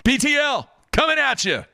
BTL coming at you.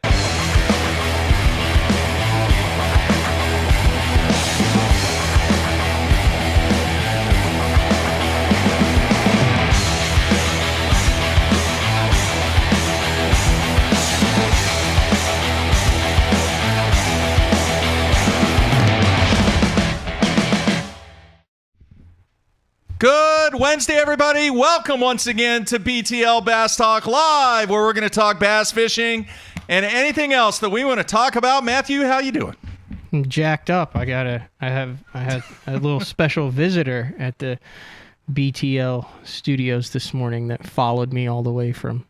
Good Wednesday, everybody. Welcome once again to BTL Bass Talk Live, where we're going to talk bass fishing and anything else that we want to talk about. Matthew, how you doing? I'm jacked up. I had a little special visitor at the BTL studios this morning that followed me all the way from.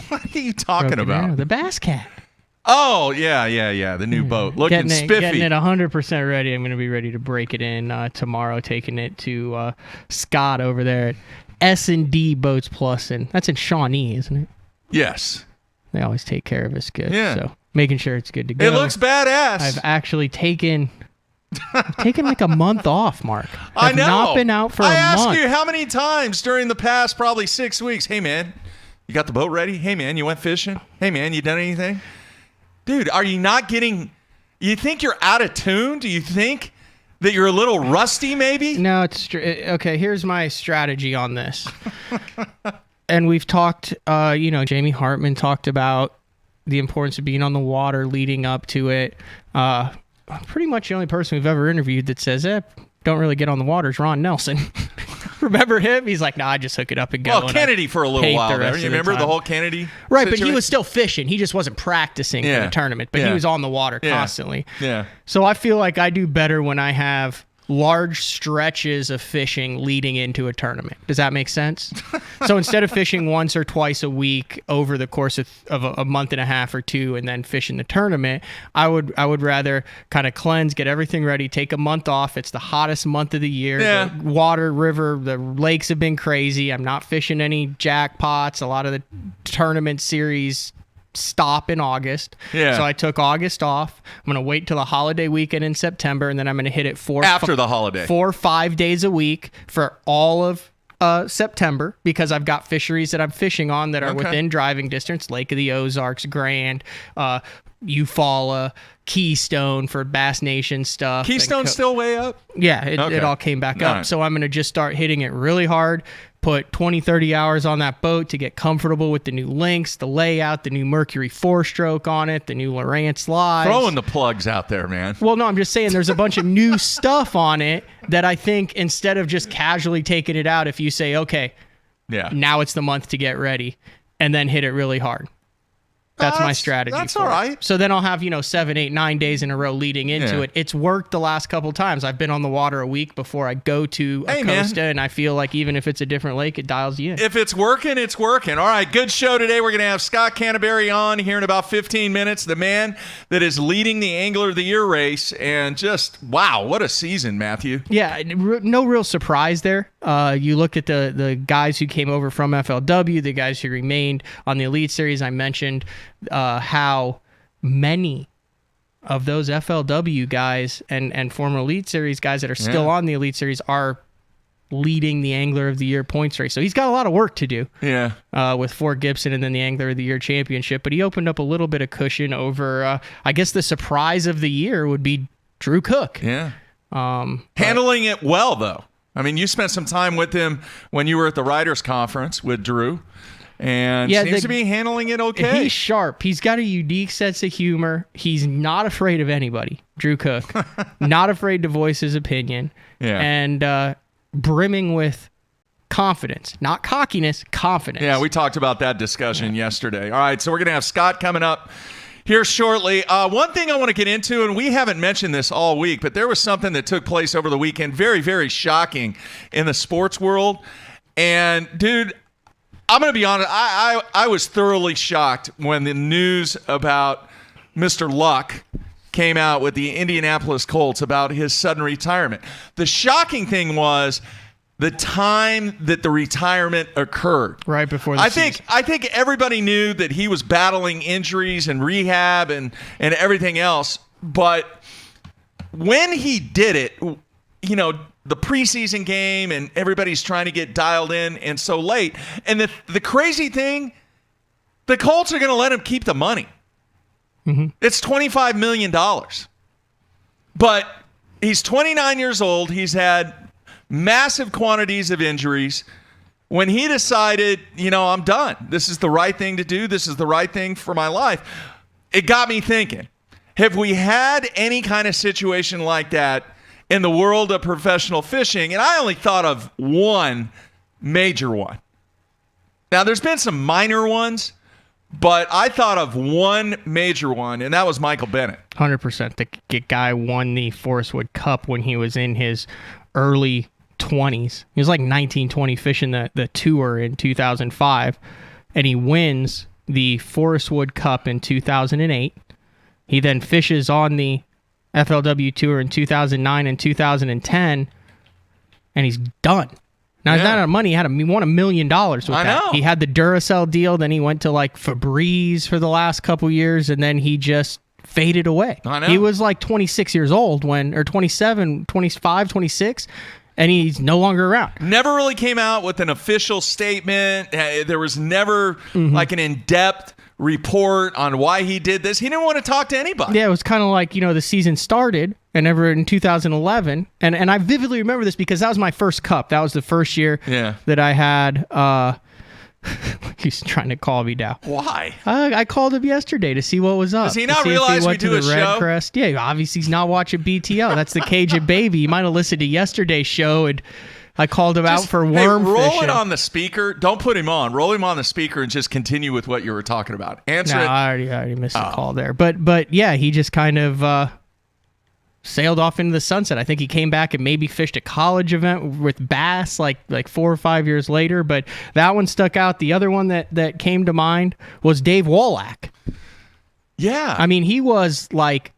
What are you talking about? Arrow, the Bass Cat. Oh, yeah. The new boat. Looking spiffy. Getting it 100% ready. I'm going to be ready to break it in tomorrow, taking it to Scott over there at S&D Boats Plus, and that's in Shawnee, isn't it? Yes. They always take care of us good. Yeah. So making sure it's good to go. It looks badass. I've actually taken like a month off, Mark. I know. I've not been out for a month. I asked you how many times during the past probably 6 weeks, hey, man, you got the boat ready? Hey, man, you went fishing? Hey, man, you done anything? Dude, are you not getting... You think you're out of tune? Do you think that you're a little rusty, maybe? No, it's... Okay, here's my strategy on this. And we've talked... Jamie Hartman talked about the importance of being on the water leading up to it. Pretty much the only person we've ever interviewed that says, don't really get on the water is Ron Nelson. Remember him? He's like, I just hook it up and go. Well, Kennedy for a little while there. You remember the whole Kennedy Right, situation? but he was still fishing. He just wasn't practicing for the tournament, but he was on the water constantly. Yeah. So I feel like I do better when I have large stretches of fishing leading into a tournament. Does that make sense? So instead of fishing once or twice a week over the course of a month and a half or two and then fishing the tournament, I would rather kind of cleanse, get everything ready, take a month off. It's the hottest month of the year. Yeah. The water, river, the lakes have been crazy. I'm not fishing any jackpots. A lot of the tournament series stop in August. Yeah. So I took August off. I'm going to wait till the holiday weekend in September, and then I'm going to hit it after the holiday. 4 or 5 days a week for all of September, because I've got fisheries that I'm fishing on that are within driving distance. Lake of the Ozarks, Grand, Eufaula, Keystone for Bass Nation stuff. Keystone's still way up? Yeah, it all came back up. Right. So I'm going to just start hitting it really hard, put 20, 30 hours on that boat to get comfortable with the new links, the layout, the new Mercury 4-stroke on it, the new Lowrance slides. Throwing the plugs out there, man. Well, no, I'm just saying there's a bunch of new stuff on it that I think instead of just casually taking it out, if you say, okay, now it's the month to get ready, and then hit it really hard. That's my strategy. That's for all it. right. So then I'll have, 7, 8, 9 days in a row leading into it. It's worked the last couple times. I've been on the water a week before I go to Acosta, and I feel like even if it's a different lake, it dials you in. If it's working, it's working. All right, good show today. We're going to have Scott Canterbury on here in about 15 minutes, the man that is leading the Angler of the Year race. And just, wow, what a season, Matthew. Yeah, no real surprise there. You look at the guys who came over from FLW, the guys who remained on the Elite Series. I mentioned how many of those FLW guys and former Elite Series guys that are still on the Elite Series are leading the Angler of the Year points race. So he's got a lot of work to do with Fort Gibson and then the Angler of the Year championship. But he opened up a little bit of cushion over, I guess the surprise of the year would be Drew Cook. Yeah. Handling it well, though. I mean, you spent some time with him when you were at the Writers' Conference with Drew. And seems to be handling it okay. He's sharp. He's got a unique sense of humor. He's not afraid of anybody, Drew Cook. Not afraid to voice his opinion. Yeah. And brimming with confidence. Not cockiness, confidence. Yeah, we talked about that discussion yesterday. All right, so we're going to have Scott coming up here shortly. One thing I want to get into, and we haven't mentioned this all week, but there was something that took place over the weekend, very, very shocking in the sports world. And, dude, I'm going to be honest, I was thoroughly shocked when the news about Mr. Luck came out with the Indianapolis Colts about his sudden retirement. The shocking thing was the time that the retirement occurred. Right before the season. I think everybody knew that he was battling injuries and rehab and everything else. But when he did it, the preseason game and everybody's trying to get dialed in and so late. And the crazy thing, the Colts are going to let him keep the money. It's $25 million. But he's 29 years old. He's had massive quantities of injuries. When he decided, I'm done. This is the right thing to do. This is the right thing for my life. It got me thinking, have we had any kind of situation like that in the world of professional fishing? And I only thought of one major one. Now, there's been some minor ones, but I thought of one major one, and that was Michael Bennett. 100%. The guy won the Forest Wood Cup when he was in his early 20s. He was like 19, 20 fishing the tour in 2005, and he wins the Forest Wood Cup in 2008. He then fishes on the FLW Tour in 2009 and 2010, and he's done. Now, he's not out of money. He won $1 million with that. Know. He had the Duracell deal. Then he went to like Febreze for the last couple years, and then he just faded away. I know. He was like 26 years old or 27, 25, 26, and he's no longer around. Never really came out with an official statement. There was never like an in-depth report on why he did this. He didn't want to talk to anybody. Yeah, it was kind of like, the season started and ever in 2011. And I vividly remember this because that was my first cup. That was the first year that I had. He's trying to call me now. Why? I called him yesterday to see what was up. Does he not realize we do a show? Crest. Yeah, obviously he's not watching BTL. That's the Cajun Baby. He might have listened to yesterday's show, and I called him out for worm roll fishing. it on the speaker. Don't put him on. Roll him on the speaker and just continue with what you were talking about. Answer it. I already missed the call there. But yeah, he just kind of sailed off into the sunset. I think he came back and maybe fished a college event with bass like 4 or 5 years later. But that one stuck out. The other one that came to mind was Dave Wallach. Yeah. I mean, he was like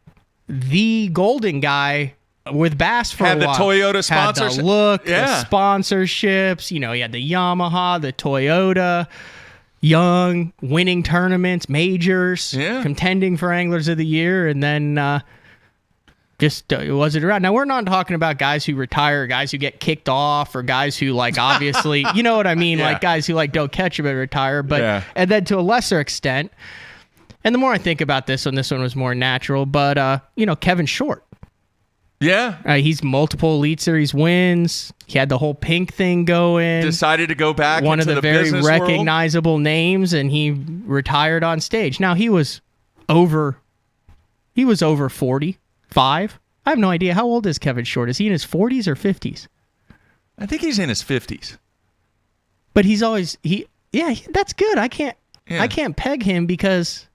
the golden guy with bass for a while. Had the Toyota sponsorship. Had the look, the sponsorships. He had the Yamaha, the Toyota, young, winning tournaments, majors, contending for Anglers of the Year, and then just wasn't around. Now, we're not talking about guys who retire, guys who get kicked off, or guys who, obviously, you know what I mean? Like, guys who, don't catch him and retire. But and then to a lesser extent, and the more I think about this one was more natural, but, Kevin Short. Yeah. He's multiple Elite Series wins. He had the whole pink thing going. Decided to go back one into of the very recognizable names, and he retired on stage. Now, he was over 45. I have no idea. How old is Kevin Short? Is he in his 40s or 50s? I think he's in his 50s. But he's always that's good. I can't peg him because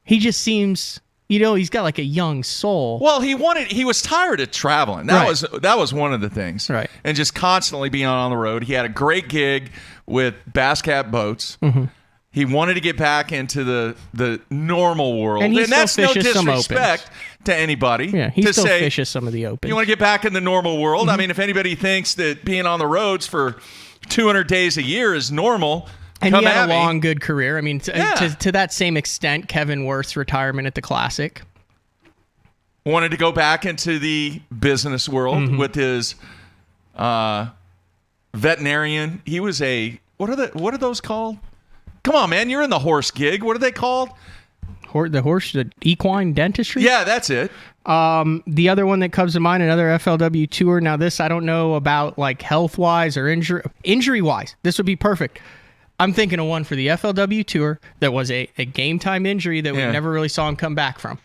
he just seems, he's got a young soul. Well, he was tired of traveling. That was one of the things. Right. And just constantly being on the road. He had a great gig with Bass Cat Boats. Mm-hmm. He wanted to get back into the normal world. And that's no disrespect to anybody. Yeah, he still fishes some of the opens. You want to get back in the normal world? Mm-hmm. I mean, if anybody thinks that being on the roads for 200 days a year is normal, and he had a long, good career. I mean, to that same extent, Kevin Worth's retirement at the Classic. Wanted to go back into the business world with his veterinarian. He was what are those called? Come on, man. You're in the horse gig. What are they called? The equine dentistry? Yeah, that's it. The other one that comes to mind, another FLW tour. Now, this I don't know about health-wise or injury-wise. This would be perfect. I'm thinking of one for the FLW tour that was a game-time injury that we never really saw him come back from.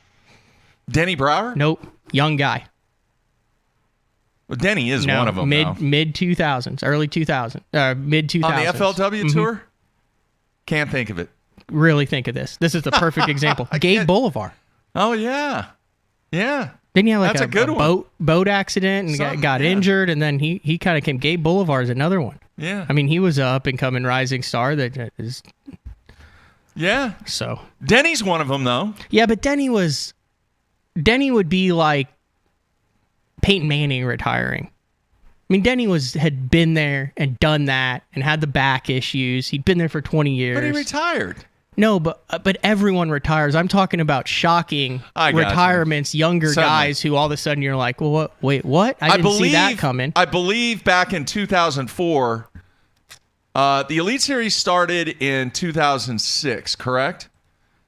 Denny Brower? Nope. Young guy. Well, Denny is one of them. Mid-2000s, early 2000s, mid-2000s. On the FLW tour? Can't think of it. Really think of this. This is the perfect example. Gabe Bolivar. Oh, yeah. Yeah. Didn't he have That's a good one. boat accident and got injured, and then he kind of came. Gabe Bolivar is another one. Yeah. I mean, he was a up-and-coming rising star that is... Yeah. So. Denny's one of them, though. Yeah, but Denny would be like Peyton Manning retiring. I mean, Denny had been there and done that and had the back issues. He'd been there for 20 years. But he retired. No, but everyone retires. I'm talking about shocking retirements, younger guys who all of a sudden you're like, well, what? Wait, what? I didn't see that coming. I believe back in 2004, The Elite Series started in 2006, correct?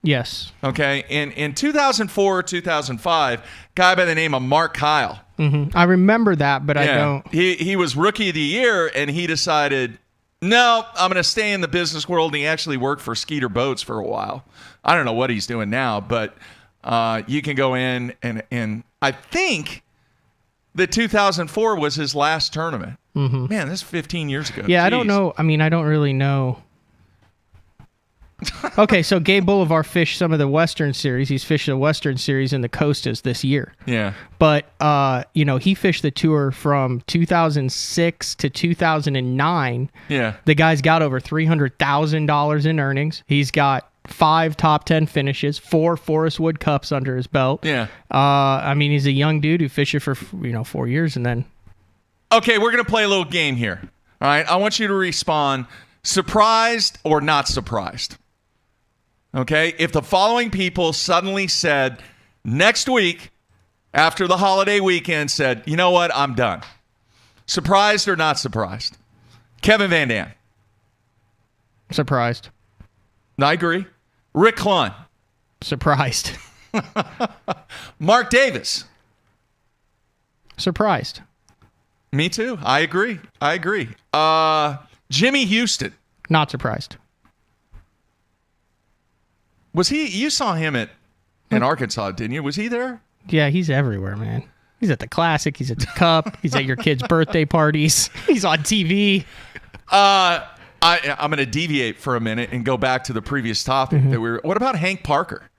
Yes. Okay. In 2004, 2005, guy by the name of Mark Kyle. I remember that, but I don't. He was Rookie of the Year, and he decided, no, I'm going to stay in the business world. And he actually worked for Skeeter Boats for a while. I don't know what he's doing now, but you can go in and I think that 2004 was his last tournament. Man, this is 15 years ago. Yeah, Jeez. I don't know. I mean, I don't really know. Okay, so Gabe Bolivar fished some of the Western Series. He's fished the Western Series in the Costas this year. Yeah. But, he fished the tour from 2006 to 2009. Yeah. The guy's got over $300,000 in earnings. He's got 5 top 10 finishes, 4 Forest Wood Cups under his belt. Yeah. He's a young dude who fished it for 4 years and then. Okay, we're going to play a little game here. All right, I want you to respond surprised or not surprised. Okay, if the following people suddenly said next week after the holiday weekend said, you know what, I'm done. Surprised or not surprised? Kevin Van Dam. Surprised. I agree. Rick Clunn. Surprised. Mark Davis. Surprised. Me too. I agree. Jimmy Houston. Not surprised. Was he? You saw him in Arkansas, didn't you? Was he there? Yeah, he's everywhere, man. He's at the Classic. He's at the Cup. He's at your kids' birthday parties. He's on TV. I'm going to deviate for a minute and go back to the previous topic that we were. What about Hank Parker?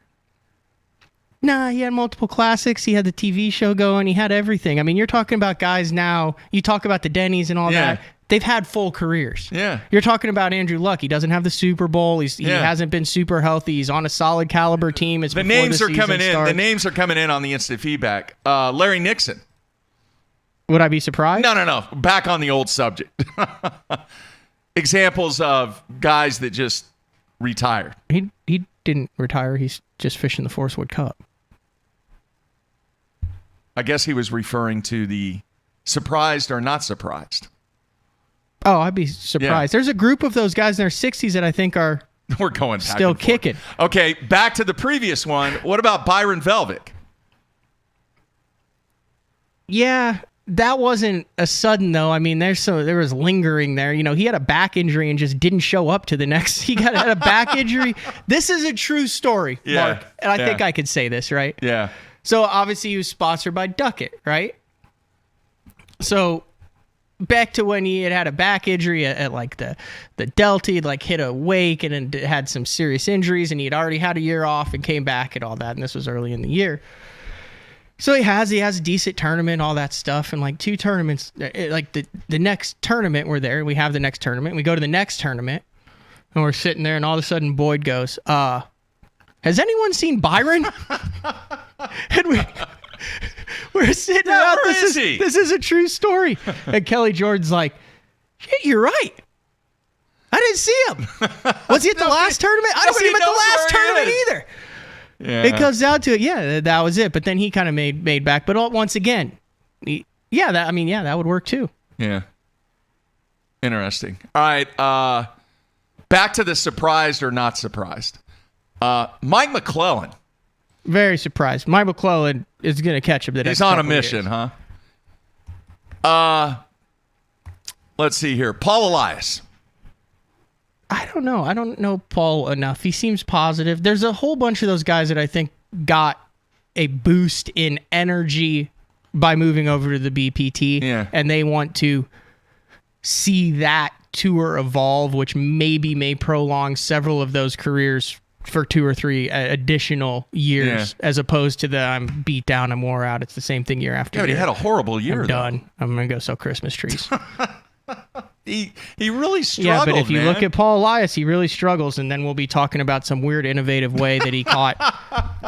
Nah, he had multiple classics. He had the TV show going. He had everything. I mean, you're talking about guys now. You talk about the Denny's and all that. They've had full careers. Yeah. You're talking about Andrew Luck. He doesn't have the Super Bowl. He hasn't been super healthy. He's on a solid caliber team. It's the names are coming in. The names are coming in on the instant feedback. Larry Nixon. Would I be surprised? No. Back on the old subject. Examples of guys that just retired. He didn't retire. He's just fishing the Forest Wood Cup. I guess he was referring to the surprised or not surprised. Oh, I'd be surprised. Yeah. There's a group of those guys in their 60s that I think are We're going back still and forth. kicking. Okay, back to the previous one. What about Byron Velvick? Yeah, that wasn't a sudden though. I mean, there was lingering there. He had a back injury and just didn't show up to the next. He had a back injury. This is a true story, Mark. And I think I could say this, right? Yeah. So obviously he was sponsored by Duckett, right? So back to when he had a back injury at like the Delta, he'd like hit a wake and then had some serious injuries, and he'd already had a year off and came back and all that. And this was early in the year. So he has a decent tournament, all that stuff, and like 2 tournaments, like the next tournament we're there. We have the next tournament. We go to the next tournament, and we're sitting there, and all of a sudden Boyd goes, has anyone seen Byron? And we're sitting around. Where is he? This is a true story. And Kelly Jordan's like, shit, you're right. I didn't see him. Was he at the last tournament? I didn't see him at the last tournament either. Yeah. It comes down to it. Yeah, that was it. But then he kind of made back. But once again, that would work too. Yeah. Interesting. All right. Back to the surprised or not surprised. Mike McClellan. Very surprised. Mike McClellan is going to catch him. He's on a mission, huh? Let's see here. Paul Elias. I don't know. I don't know Paul enough. He seems positive. There's a whole bunch of those guys that I think got a boost in energy by moving over to the BPT. Yeah. And they want to see that tour evolve, which maybe may prolong several of those careers for 2 or 3 additional years, as opposed to the I'm beat down, I'm wore out. It's the same thing year after But year. he had a horrible year. I'm done. I'm going to go sell Christmas trees. He really struggled. Yeah, but if you man. look at Paul Elias, he really struggles, and then we'll be talking about some weird, innovative way that he caught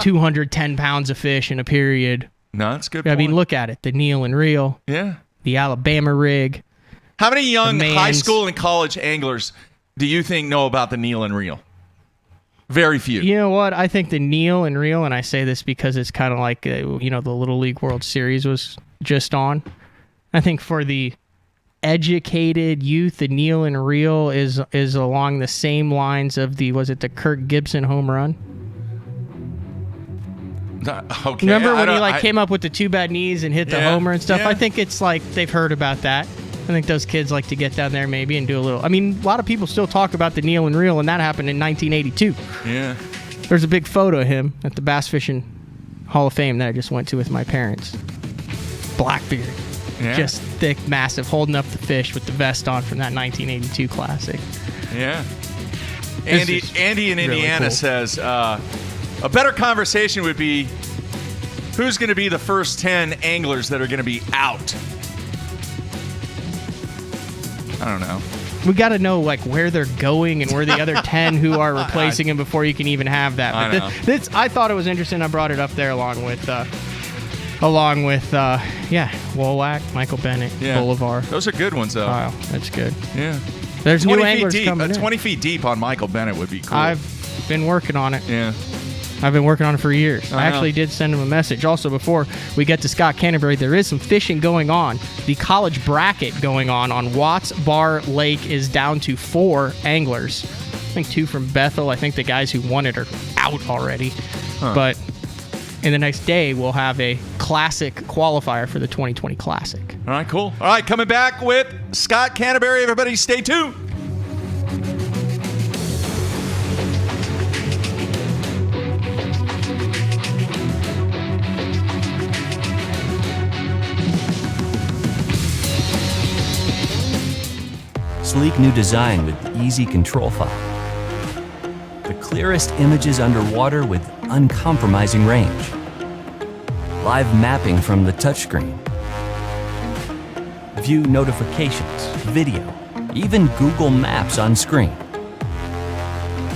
210 pounds of fish in a period. No, that's a good I point. mean, look at it. The Neil and Reel, Yeah. the Alabama rig. How many young The high Mans. school and college anglers do you think know about the Neil and Reel? Very few. You know what? I think the Neil and Reel, and I say this because it's kind of like, the Little League World Series was just on. I think for the educated youth. The kneel and reel is along the same lines of the Kirk Gibson home run. Okay. Remember when he came up with the 2 bad knees and hit the homer and stuff? Yeah. I think it's like they've heard about that. I think those kids like to get down there maybe and do a little. I mean, a lot of people still talk about the kneel and reel, and that happened in 1982. Yeah. There's a big photo of him at the Bass Fishing Hall of Fame that I just went to with my parents. Blackbeard. Yeah. Just thick, massive, holding up the fish with the vest on from that 1982 classic. Yeah. Andy in really Indiana cool. says, a better conversation would be who's going to be the first 10 anglers that are going to be out. I don't know. We got to know like where they're going and where the other 10 who are replacing him before you can even have that. But I thought it was interesting. I brought it up there along with Wolak, Michael Bennett, Bolivar. Those are good ones, though. Wow, that's good. Yeah. There's new anglers deep. coming in. 20 feet deep on Michael Bennett would be cool. I've been working on it. Yeah. I've been working on it for years. I know. actually did send him a message. Also, before we get to Scott Canterbury, there is some fishing going on. The college bracket going on Watts Bar Lake is down to 4 anglers. I think 2 from Bethel. I think the guys who won it are out already. But in the next day, we'll have a classic qualifier for the 2020 Classic. All right, cool. All right, coming back with Scott Canterbury. Everybody stay tuned. Sleek new design with easy control file. The clearest images underwater with uncompromising range. Live mapping from the touchscreen. View notifications, video, even Google Maps on screen.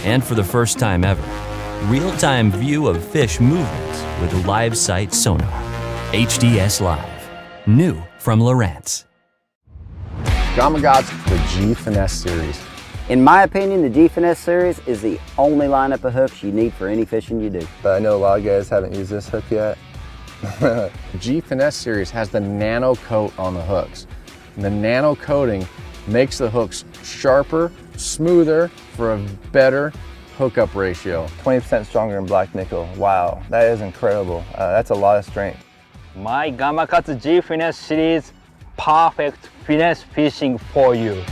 And for the first time ever, real-time view of fish movements with live sight sonar. HDS Live. New from Lowrance. Gamakatsu, the G Finesse series. In my opinion, the G Finesse series is the only lineup of hooks you need for any fishing you do. But I know a lot of guys haven't used this hook yet. The G Finesse series has the nano coat on the hooks. And the nano coating makes the hooks sharper, smoother for a better hookup ratio. 20% stronger than black nickel. Wow, that is incredible. That's a lot of strength. My Gamakatsu G Finesse series, perfect finesse fishing for you.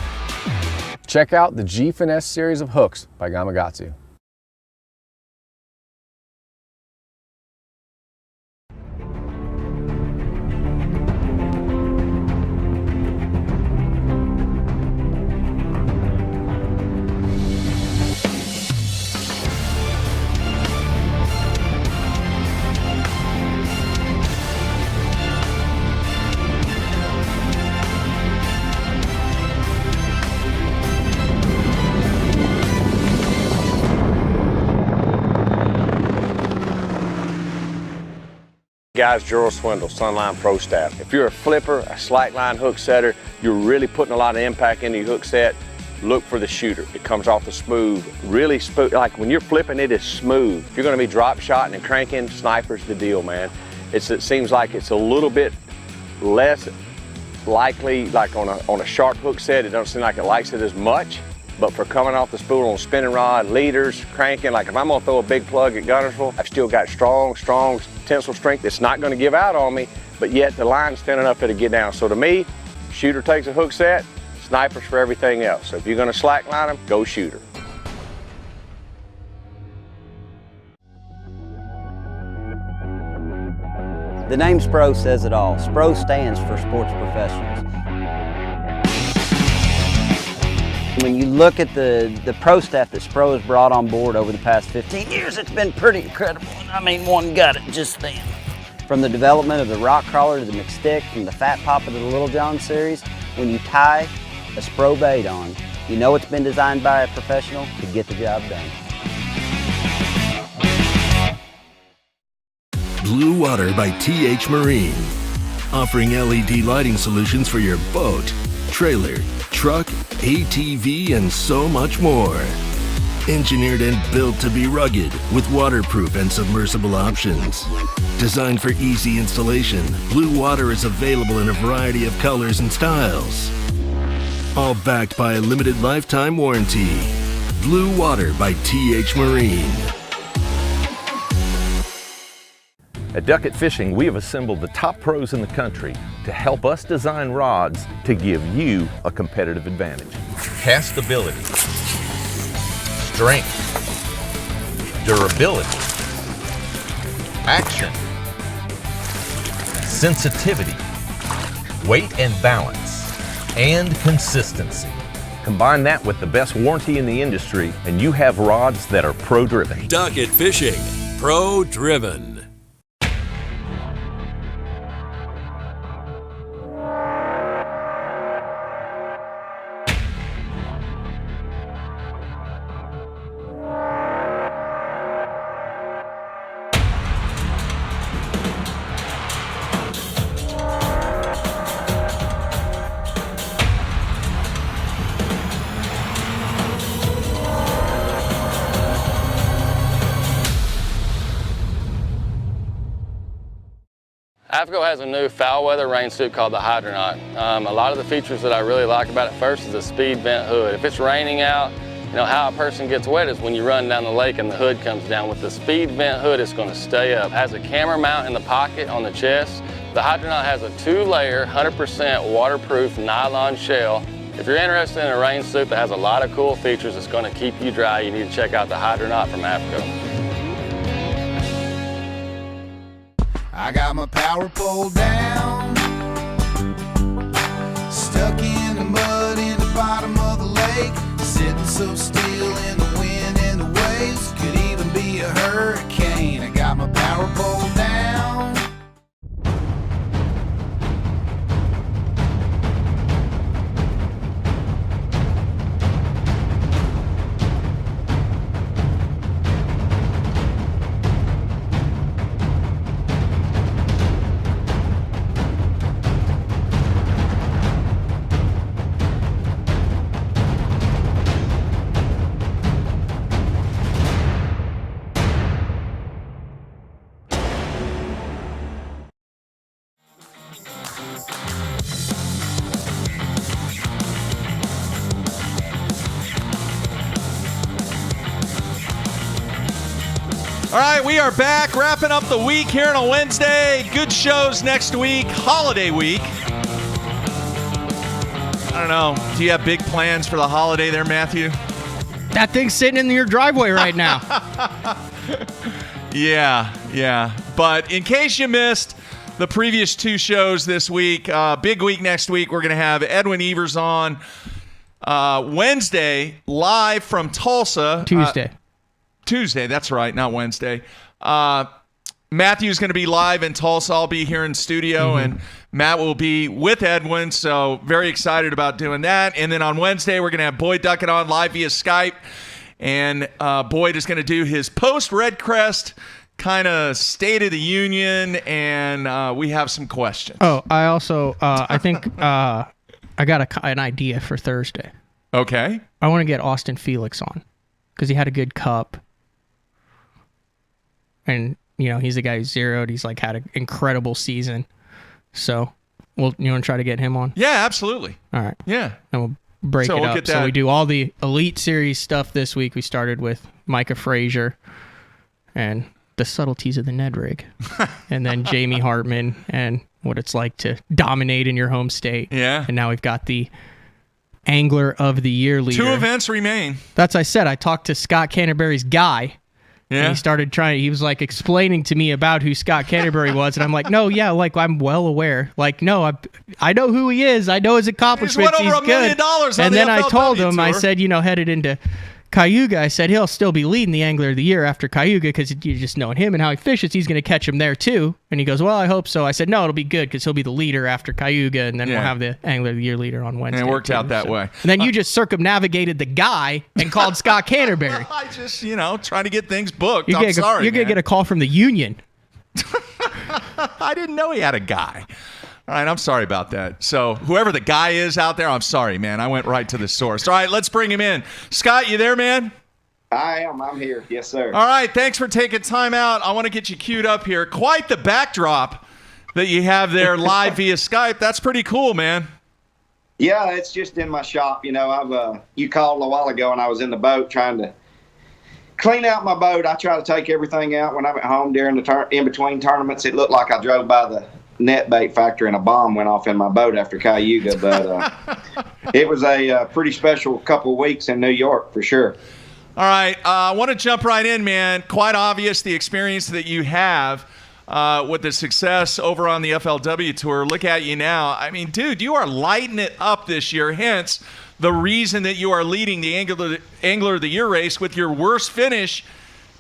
Check out the G Finesse series of hooks by Gamakatsu. Guys, Gerald Swindle, Sunline Pro Staff. If you're a flipper, a slackline hook setter, you're really putting a lot of impact into your hook set, look for the shooter. It comes off the smooth, really smooth. Like when you're flipping, it is smooth. If you're gonna be drop shotting and cranking, Sniper's the deal, man. It seems like it's a little bit less likely, like on a sharp hook set, it don't seem like it likes it as much. But for coming off the spool on spinning rod, leaders, cranking, like if I'm gonna throw a big plug at Guntersville, I've still got strong tensile strength. It's not gonna give out on me, but yet the line's thin enough it'll get down. So to me, shooter takes a hook set, Sniper's for everything else. So if you're gonna slack line them, go shooter. The name Spro says it all. Spro stands for Sports Professionals. When you look at the pro staff that Spro has brought on board over the past 15 years, it's been pretty incredible. I mean, one got it just then. From the development of the rock crawler to the McStick, from the Fat Papa to the Little John series, when you tie a Spro bait on, you know it's been designed by a professional to get the job done. Blue Water by TH Marine, offering LED lighting solutions for your boat, trailer, truck, ATV, and so much more. Engineered and built to be rugged with waterproof and submersible options. Designed for easy installation, Blue Water is available in a variety of colors and styles. All backed by a limited lifetime warranty. Blue Water by TH Marine. At Duckett Fishing, we have assembled the top pros in the country to help us design rods to give you a competitive advantage. Castability, strength, durability, action, sensitivity, weight and balance, and consistency. Combine that with the best warranty in the industry, and you have rods that are pro-driven. Duckett Fishing, pro-driven. AFCO has a new foul weather rain suit called the Hydronaut. A lot of the features that I really like about it first is the speed vent hood. If it's raining out, you know, how a person gets wet is when you run down the lake and the hood comes down. With the speed vent hood, it's going to stay up. It has a camera mount in the pocket on the chest. The Hydronaut has a 2-layer, 100% waterproof nylon shell. If you're interested in a rain suit that has a lot of cool features that's going to keep you dry, you need to check out the Hydronaut from AFCO. I got my power pole down, stuck in the mud in the bottom of the lake, sitting so still in the wind and the waves, could even be a hurricane. I got my power pole down. All right, we are back, wrapping up the week here on a Wednesday. Good shows next week, holiday week. I don't know. Do you have big plans for the holiday there, Matthew? That thing's sitting in your driveway right now. Yeah. But in case you missed the previous 2 shows this week, big week next week, we're going to have Edwin Evers on Wednesday, live from Tulsa. Tuesday, that's right, not Wednesday. Matthew's going to be live in Tulsa. I'll be here in studio, and Matt will be with Edwin, so very excited about doing that. And then on Wednesday, we're going to have Boyd Duckett on live via Skype, and Boyd is going to do his post-Redcrest kind of State of the Union, and we have some questions. Oh, I also, I think I got an idea for Thursday. Okay. I want to get Austin Felix on because he had a good cup. And, you know, he's the guy who zeroed. He's, like, had an incredible season. So, you want to try to get him on? Yeah, absolutely. All right. Yeah. And we'll break it up. So we do all the Elite Series stuff this week. We started with Micah Frazier and the subtleties of the Ned rig. And then Jamie Hartman and what it's like to dominate in your home state. Yeah. And now we've got the Angler of the Year leader. 2 events remain. That's I said. I talked to Scott Canterbury's guy. Yeah. And he started he was like explaining to me about who Scott Canterbury was. And I'm like, no, yeah, like I'm well aware. Like, no, I know who he is. I know his accomplishments. He's won over $1 million on And the then I told FLW him, tour. I said, you know, headed into Cayuga, I said he'll still be leading the Angler of the Year after Cayuga because you just knowing him and how he fishes, he's going to catch him there too. And he goes, well, I hope so. I said, no, it'll be good because he'll be the leader after Cayuga, and then we'll have the Angler of the Year leader on Wednesday. And it worked out that way. And then you just circumnavigated the guy and called Scott Canterbury. I just, trying to get things booked. You're I'm sorry, You're going to get a call from the union. I didn't know he had a guy. All right, I'm sorry about that. So whoever the guy is out there, I'm sorry, man. I went right to the source. All right, let's bring him in. Scott, you there, man? I am. I'm here. Yes, sir. All right. Thanks for taking time out. I want to get you queued up here. Quite the backdrop that you have there live via Skype. That's pretty cool, man. Yeah, it's just in my shop. You know, you called a while ago, and I was in the boat trying to clean out my boat. I try to take everything out when I'm at home during the in between tournaments. It looked like I drove by the net bait factory and a bomb went off in my boat after Cayuga, but it was a pretty special couple of weeks in New York for sure. All right, I want to jump right in, man. Quite obvious the experience that you have with the success over on the FLW Tour. Look at you now. I mean, dude, you are lighting it up this year, hence the reason that you are leading the Angler of the Year race with your worst finish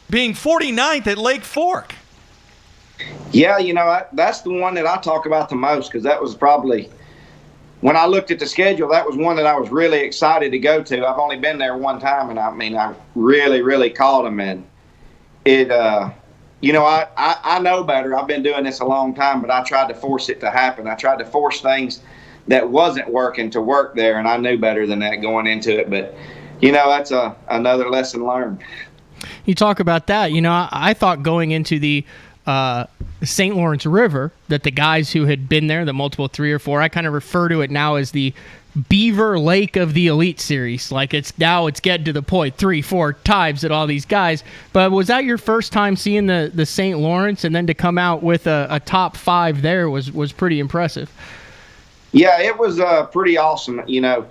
being 49th at Lake Fork. Yeah, you know, that's the one that I talk about the most, because that was probably, when I looked at the schedule, that was one that I was really excited to go to. I've only been there one time, and I really, really called them, and it, you know, I know better. I've been doing this a long time, but I tried to force it to happen. I tried to force things that wasn't working to work there, and I knew better than that going into it. But, you know, that's another lesson learned. You talk about that. You know, I thought going into the St. Lawrence River that the guys who had been there, the multiple 3 or 4, I kind of refer to it now as the Beaver Lake of the Elite Series. Like it's getting to the point 3-4 times at all these guys. But was that your first time seeing the St. Lawrence, and then to come out with a top 5 there was pretty impressive? Yeah, it was pretty awesome. You know,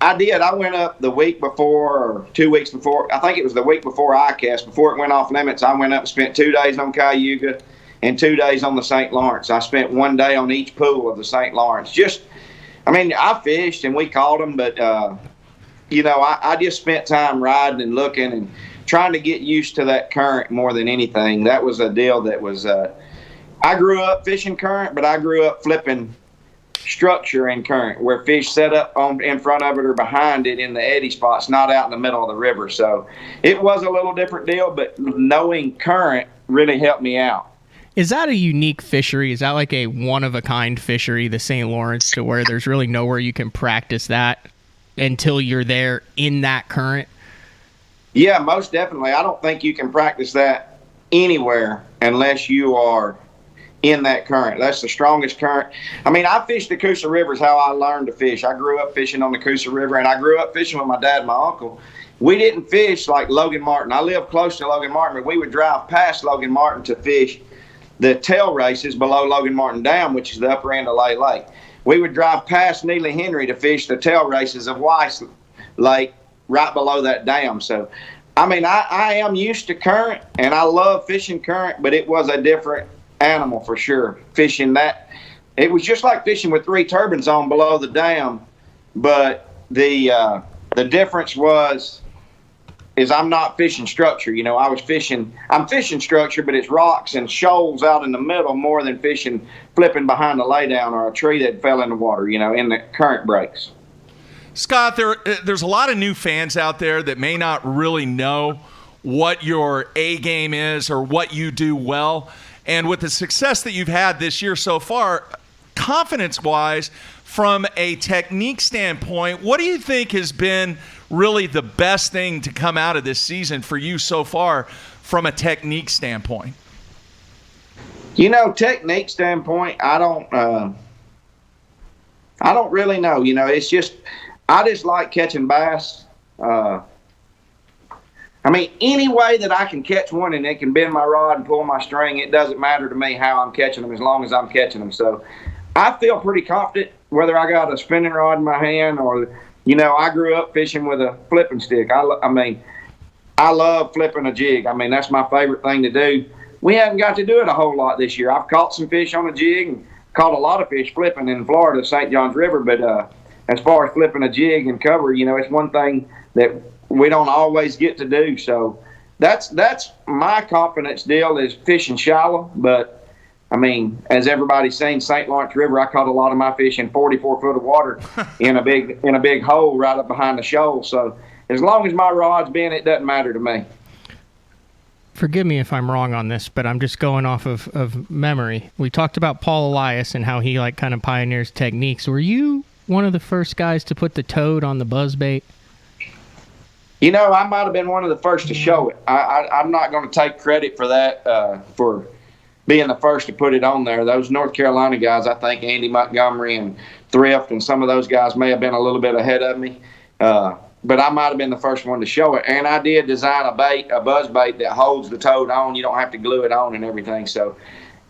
I went up the week before, or 2 weeks before. I think it was the week before ICAST, before it went off limits. I went up and spent 2 days on Cayuga and 2 days on the St. Lawrence. I spent 1 day on each pool of the St. Lawrence. I fished and we caught them, but, you know, I just spent time riding and looking and trying to get used to that current more than anything. That was a deal that was, I grew up fishing current, but I grew up flipping structure in current, where fish set up in front of it or behind it in the eddy spots, not out in the middle of the river. So it was a little different deal, but knowing current really helped me out. Is that a unique fishery? Is that like a one-of-a-kind fishery, the St. Lawrence, to where there's really nowhere you can practice that until you're there in that current? Yeah, most definitely. I don't think you can practice that anywhere unless you are in that current. That's the strongest current. I mean, I fished the Coosa River is how I learned to fish. I grew up fishing on the Coosa River, and I grew up fishing with my dad and my uncle. We didn't fish like Logan Martin. I lived close to Logan Martin, but we would drive past Logan Martin to fish the tail races below Logan Martin Dam, which is the upper end of Lay Lake. We would drive past Neely Henry to fish the tail races of Weiss Lake right below that dam. So, I mean, I am used to current, and I love fishing current, but it was a different animal for sure. Fishing that, it was just like fishing with 3 turbines on below the dam, but the difference is I'm not fishing structure. You know, I'm fishing structure, but it's rocks and shoals out in the middle more than flipping behind a laydown or a tree that fell in the water, you know, in the current breaks. Scott, there's a lot of new fans out there that may not really know what your A game is or what you do well. And with the success that you've had this year so far, confidence-wise, from a technique standpoint, what do you think has been really the best thing to come out of this season for you so far from a technique standpoint? You know, technique standpoint, I don't really know. You know, it's just, I just like catching bass. I mean, any way that I can catch one and it can bend my rod and pull my string, it doesn't matter to me how I'm catching them as long as I'm catching them. So I feel pretty confident whether I got a spinning rod in my hand or, you know, I grew up fishing with a flipping stick. I mean, I love flipping a jig. I mean, that's my favorite thing to do. We haven't got to do it a whole lot this year. I've caught some fish on a jig and caught a lot of fish flipping in Florida, St. John's River. But as far as flipping a jig and cover, you know, it's one thing that we don't always get to do. So that's my confidence deal is fishing shallow. But I mean, as everybody's seen, St. Lawrence River, I caught a lot of my fish in 44 foot of water in a big hole right up behind the shoal. So as long as my rod's bent, it doesn't matter to me. Forgive me if I'm wrong on this, but I'm just going off of memory. We talked about Paul Elias and how he like kind of pioneers techniques. Were you one of the first guys to put the toad on the buzzbait? You know, I might have been one of the first to show it. I'm not going to take credit for that, for being the first to put it on there. Those North Carolina guys, I think Andy Montgomery and Thrift and some of those guys may have been a little bit ahead of me. But I might have been the first one to show it. And I did design a buzz bait that holds the toad on. You don't have to glue it on and everything. So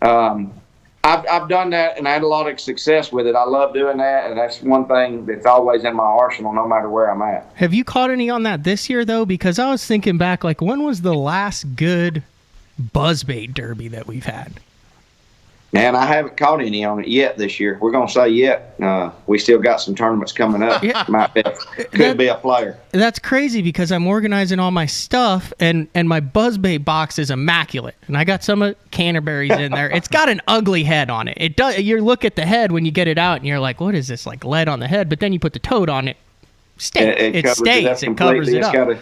I've done that, and I had a lot of success with it. I love doing that, and that's one thing that's always in my arsenal no matter where I'm at. Have you caught any on that this year, though? Because I was thinking back, like, when was the last good buzzbait derby that we've had? Man, I haven't caught any on it yet this year. We're going to say yet. We still got some tournaments coming up. Yeah. Could be a player. That's crazy because I'm organizing all my stuff, and my buzzbait box is immaculate. And I got some of Canterbury's in there. It's got an ugly head on it. It does. You look at the head when you get it out, and you're like, what is this, like lead on the head? But then you put the toad on it. It stays. It covers it up.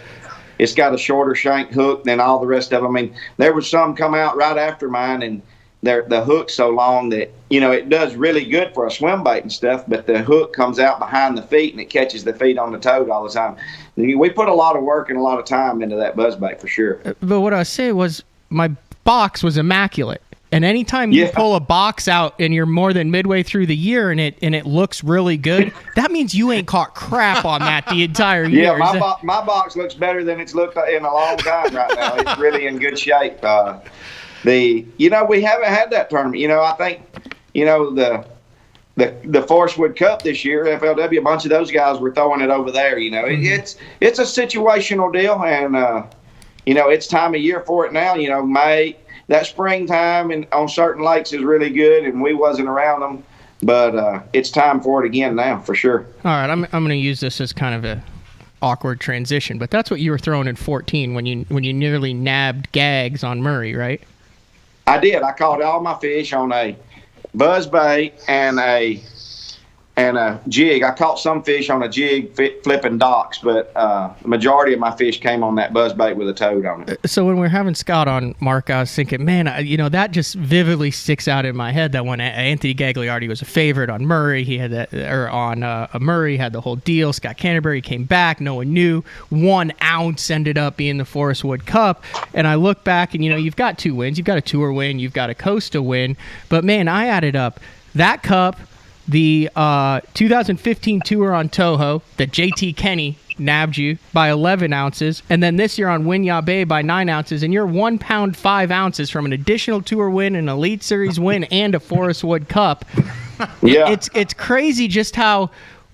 It's got a shorter shank hook than all the rest of them. I mean, there was some come out right after mine, and the hook's so long that, it does really good for a swim bait and stuff, but the hook comes out behind the feet and it catches the feet on the toad all the time. We put a lot of work and a lot of time into that buzzbait for sure. But what I was saying was my box was immaculate. And anytime you pull a box out and you're more than midway through the year and it looks really good, that means you ain't caught crap on that the entire year. Yeah, my box looks better than it's looked in a long time right now. It's really in good shape. We haven't had that tournament. I think, the Forestwood Cup this year, FLW, a bunch of those guys were throwing it over there. It's a situational deal, and it's time of year for it now. May, that springtime and on certain lakes is really good, and we wasn't around them, but it's time for it again now for sure. All right, I'm going to use this as kind of a awkward transition, but that's what you were throwing in 14 when you nearly nabbed gags on Murray, right? I did. I caught all my fish on a buzzbait and a jig. I caught some fish on a jig flipping docks, but the majority of my fish came on that buzzbait with a toad on it. So when we're having Scott on, Mark, I was thinking, man, that just vividly sticks out in my head that when Anthony Gagliardi was a favorite on Murray, he had that, or on Murray, had the whole deal. Scott Canterbury came back, no one knew. 1 ounce ended up being the Forestwood Cup, and I look back and you've got 2 wins, you've got a tour win, you've got a Costa win, but man, I added up that cup, the 2015 tour on Toho that JT Kenny nabbed you by 11 ounces, and then this year on Winyah Bay by 9 ounces, and you're 1 pound 5 ounces from an additional tour win, an Elite Series win, and a Forestwood Cup. Yeah, it's crazy just how,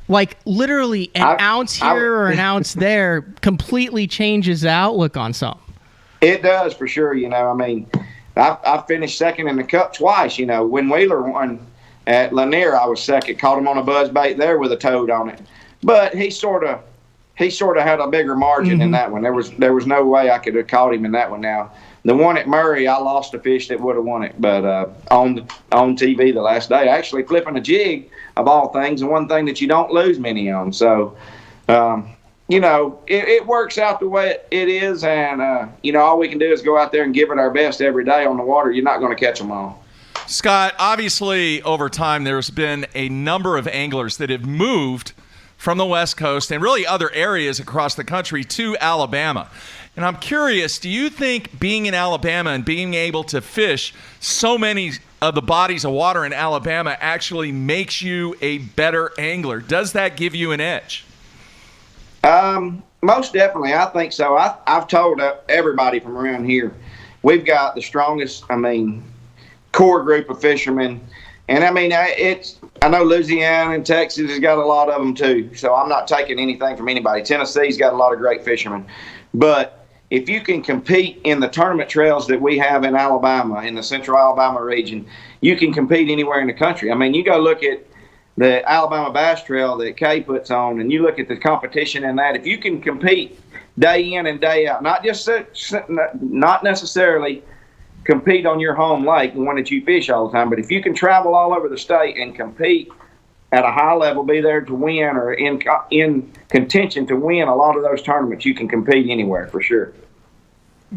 like, literally an ounce here or an ounce there completely changes the outlook on something. It does for sure. I finished second in the Cup twice. When Wheeler won at Lanier, I was second. Caught him on a buzzbait there with a toad on it, but he sort of had a bigger margin in that one. There was no way I could have caught him in that one. Now the one at Murray, I lost a fish that would have won it, but on TV the last day, actually flipping a jig of all things, and one thing that you don't lose many on. So it works out the way it is, and all we can do is go out there and give it our best every day on the water. You're not going to catch them all. Scott, obviously, over time, there's been a number of anglers that have moved from the West Coast and really other areas across the country to Alabama. And I'm curious, do you think being in Alabama and being able to fish so many of the bodies of water in Alabama actually makes you a better angler? Does that give you an edge? Most definitely. I think so. I've told everybody from around here, we've got the strongest, core group of fishermen, and I know Louisiana and Texas has got a lot of them too, so I'm not taking anything from anybody. Tennessee's got a lot of great fishermen, but if you can compete in the tournament trails that we have in Alabama, in the central Alabama region, you can compete anywhere in the country. You go look at the Alabama Bass Trail that Kay puts on, and you look at the competition in that. If you can compete day in and day out, not necessarily compete on your home lake, the one that you fish all the time, but if you can travel all over the state and compete at a high level, be there to win or in contention to win a lot of those tournaments, you can compete anywhere for sure.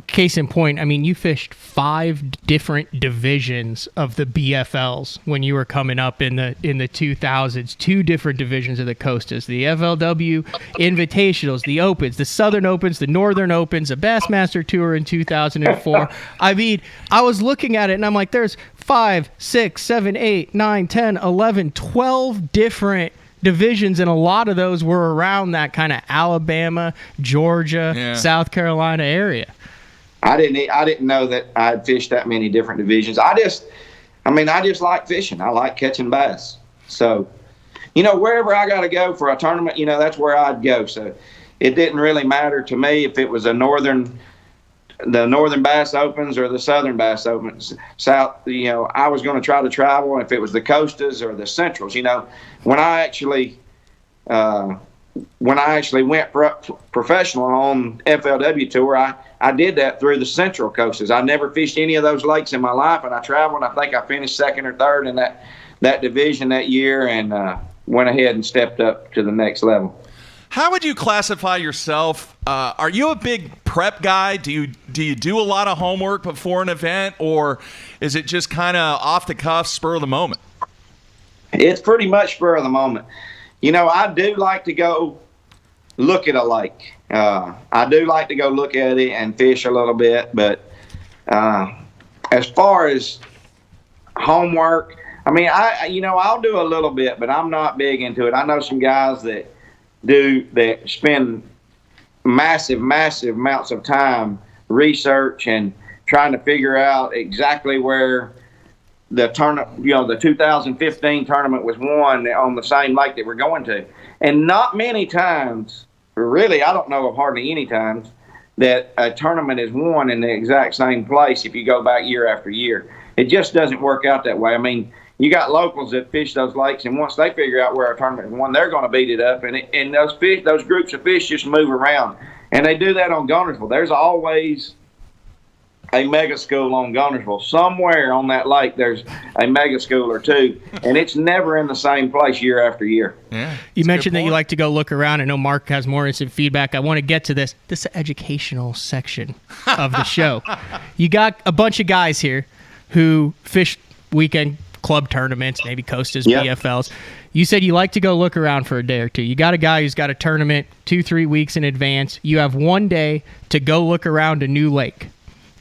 case in point, I mean, you fished 5 different divisions of the BFLs when you were coming up in the 2000s. 2 different divisions of the Costas: the FLW Invitationals, the Opens, the Southern Opens, the Northern Opens, a Bassmaster Tour in 2004. I mean, I was looking at it and I'm like, there's 5, 6, 7, 8, 9, 10, 11, 12 different divisions, and a lot of those were around that kind of Alabama, Georgia, South Carolina area. I didn't know that I'd fished that many different divisions. I just like fishing. I like catching bass. So, wherever I got to go for a tournament, that's where I'd go. So it didn't really matter to me if it was the Northern Bass Opens or the Southern Bass Opens. South, I was going to try to travel. If it was the Costas or the Centrals, when I actually went professional on FLW tour, I did that through the Central Coastas. I never fished any of those lakes in my life, and I traveled. I think I finished 2nd or 3rd in that division that year, and went ahead and stepped up to the next level. How would you classify yourself? Are you a big prep guy? Do you do a lot of homework before an event, or is it just kind of off the cuff, spur of the moment? It's pretty much spur of the moment. I do like to go look at a lake. I do like to go look at it and fish a little bit, but as far as homework, I mean, I'll do a little bit, but I'm not big into it. I know some guys that spend massive amounts of time research and trying to figure out exactly where the tournament, the 2015 tournament was won on the same lake that we're going to. And not many times, really, I don't know of hardly any times, that a tournament is won in the exact same place if you go back year after year. It just doesn't work out that way. I mean, you got locals that fish those lakes, and once they figure out where a tournament is won, they're going to beat it up, and those groups of fish just move around. And they do that on Guntersville. There's always a mega school on Guntersville. Somewhere on that lake, there's a mega school or two, and it's never in the same place year after year. Yeah, you mentioned that you like to go look around. I know Mark has more instant feedback. I want to get to this educational section of the show. You got a bunch of guys here who fish weekend club tournaments, maybe Costas, BFLs. You said you like to go look around for a day or two. You got a guy who's got a tournament 2-3 weeks in advance. You have one day to go look around a new lake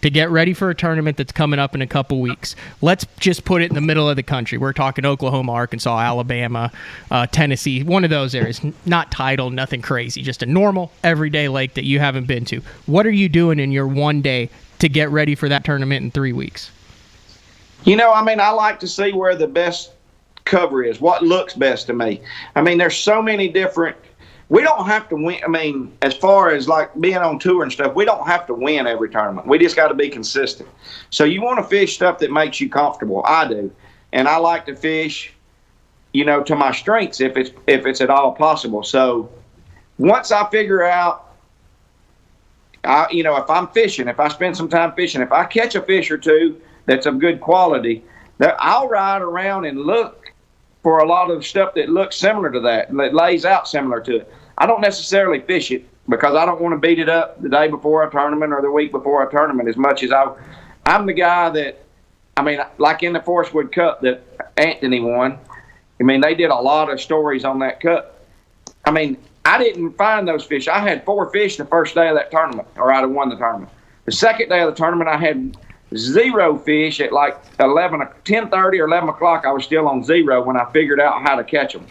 to get ready for a tournament that's coming up in a couple weeks. Let's just put it in the middle of the country. We're talking Oklahoma, Arkansas, Alabama, Tennessee, one of those areas. Not titled, nothing crazy, just a normal, everyday lake that you haven't been to. What are you doing in your one day to get ready for that tournament in 3 weeks? I like to see where the best cover is, what looks best to me. I mean, there's so many different. We don't have to win. I mean, as far as like being on tour and stuff, we don't have to win every tournament. We just got to be consistent. So you want to fish stuff that makes you comfortable. I do, and I like to fish, to my strengths if it's at all possible. So once I figure out, if I'm fishing, if I spend some time fishing, if I catch a fish or two that's of good quality, that I'll ride around and look for a lot of stuff that looks similar to that and that lays out similar to it. I don't necessarily fish it because I don't want to beat it up the day before a tournament or the week before a tournament as much as I'm the guy that, like in the Forest Wood Cup that Anthony won, they did a lot of stories on that cup. I didn't find those fish. I had 4 fish the first day of that tournament, or I'd have won the tournament. The second day of the tournament, I had 0 fish at like 10:30 or 11 o'clock. I was still on 0 when I figured out how to catch them.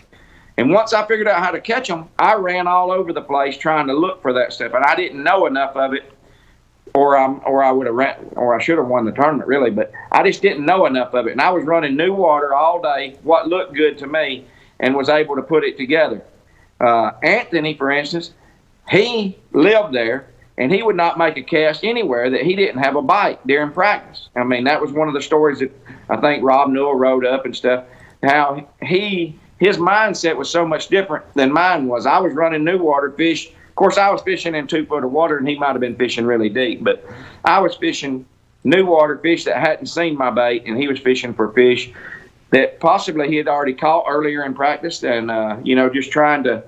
And once I figured out how to catch them, I ran all over the place trying to look for that stuff. And I didn't know enough of it, or I should have won the tournament really. But I just didn't know enough of it. And I was running new water all day, what looked good to me, and was able to put it together. Anthony, for instance, he lived there. And he would not make a cast anywhere that he didn't have a bite during practice. That was one of the stories that I think Rob Newell wrote up and stuff, how his mindset was so much different than mine was. I was running new water fish. Of course, I was fishing in 2 foot of water, and he might have been fishing really deep. But I was fishing new water fish that hadn't seen my bait, and he was fishing for fish that possibly he had already caught earlier in practice and, just trying to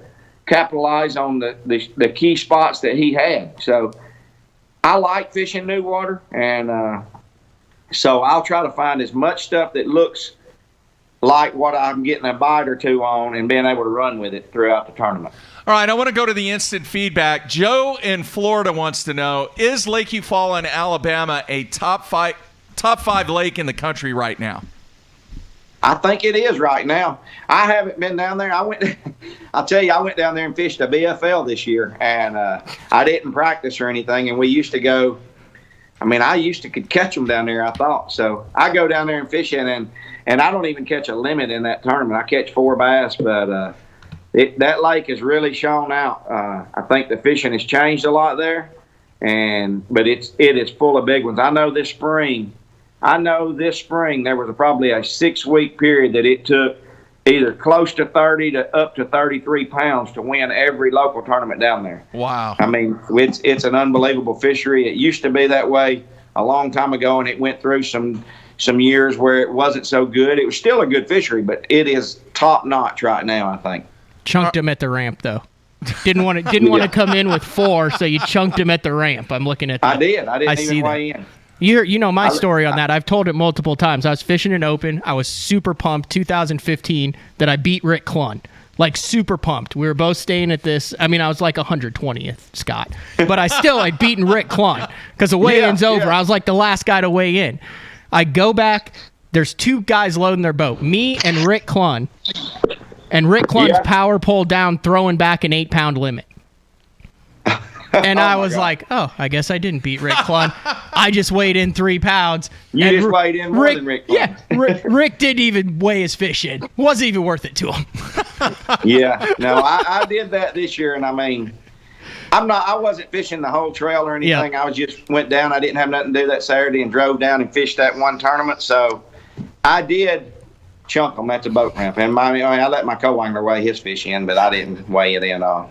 capitalize on the key spots that he had. So I like fishing new water, and so I'll try to find as much stuff that looks like what I'm getting a bite or two on and being able to run with it throughout the tournament. All right, I want to go to the instant feedback. Joe in Florida wants to know, is Lake Eufaula in Alabama a top five lake in the country right now? I think it is right now. I haven't been down there. I'll tell you, I went down there and fished a BFL this year, and I didn't practice or anything, and we used to go, I used to could catch them down there, I thought. So I go down there and fish it, and I don't even catch a limit in that tournament. I catch 4 bass, but that lake has really shown out. I think the fishing has changed a lot there, but it is full of big ones. I know this spring there was probably a 6-week period that it took either close to 30 to up to 33 pounds to win every local tournament down there. Wow. It's an unbelievable fishery. It used to be that way a long time ago, and it went through some years where it wasn't so good. It was still a good fishery, but it is top notch right now, I think. Chunked him at the ramp, though. Didn't want to come in with 4, so you chunked him at the ramp. I'm looking at that. I did. I didn't even weigh in. You know my story on that. I've told it multiple times. I was fishing an open. I was super pumped, 2015, that I beat Rick Clunn. Like, super pumped. We were both staying at this. I was like 120th, Scott. But I'd beaten Rick Clunn because the weigh-in's over. I was like the last guy to weigh in. I go back. There's 2 guys loading their boat, me and Rick Clunn. And Rick Clunn's power pole down, throwing back an 8-pound limit. And I was like, I guess I didn't beat Rick Clunn. I just weighed in 3 pounds. You just weighed in more than Rick Clunn. Yeah, Rick didn't even weigh his fish in. Wasn't even worth it to him. Yeah, no, I did that this year, and I wasn't fishing the whole trail or anything. Yeah. I just went down. I didn't have nothing to do that Saturday and drove down and fished that one tournament. So I did chunk them at the boat ramp. And I let my co-angler weigh his fish in, but I didn't weigh it in all.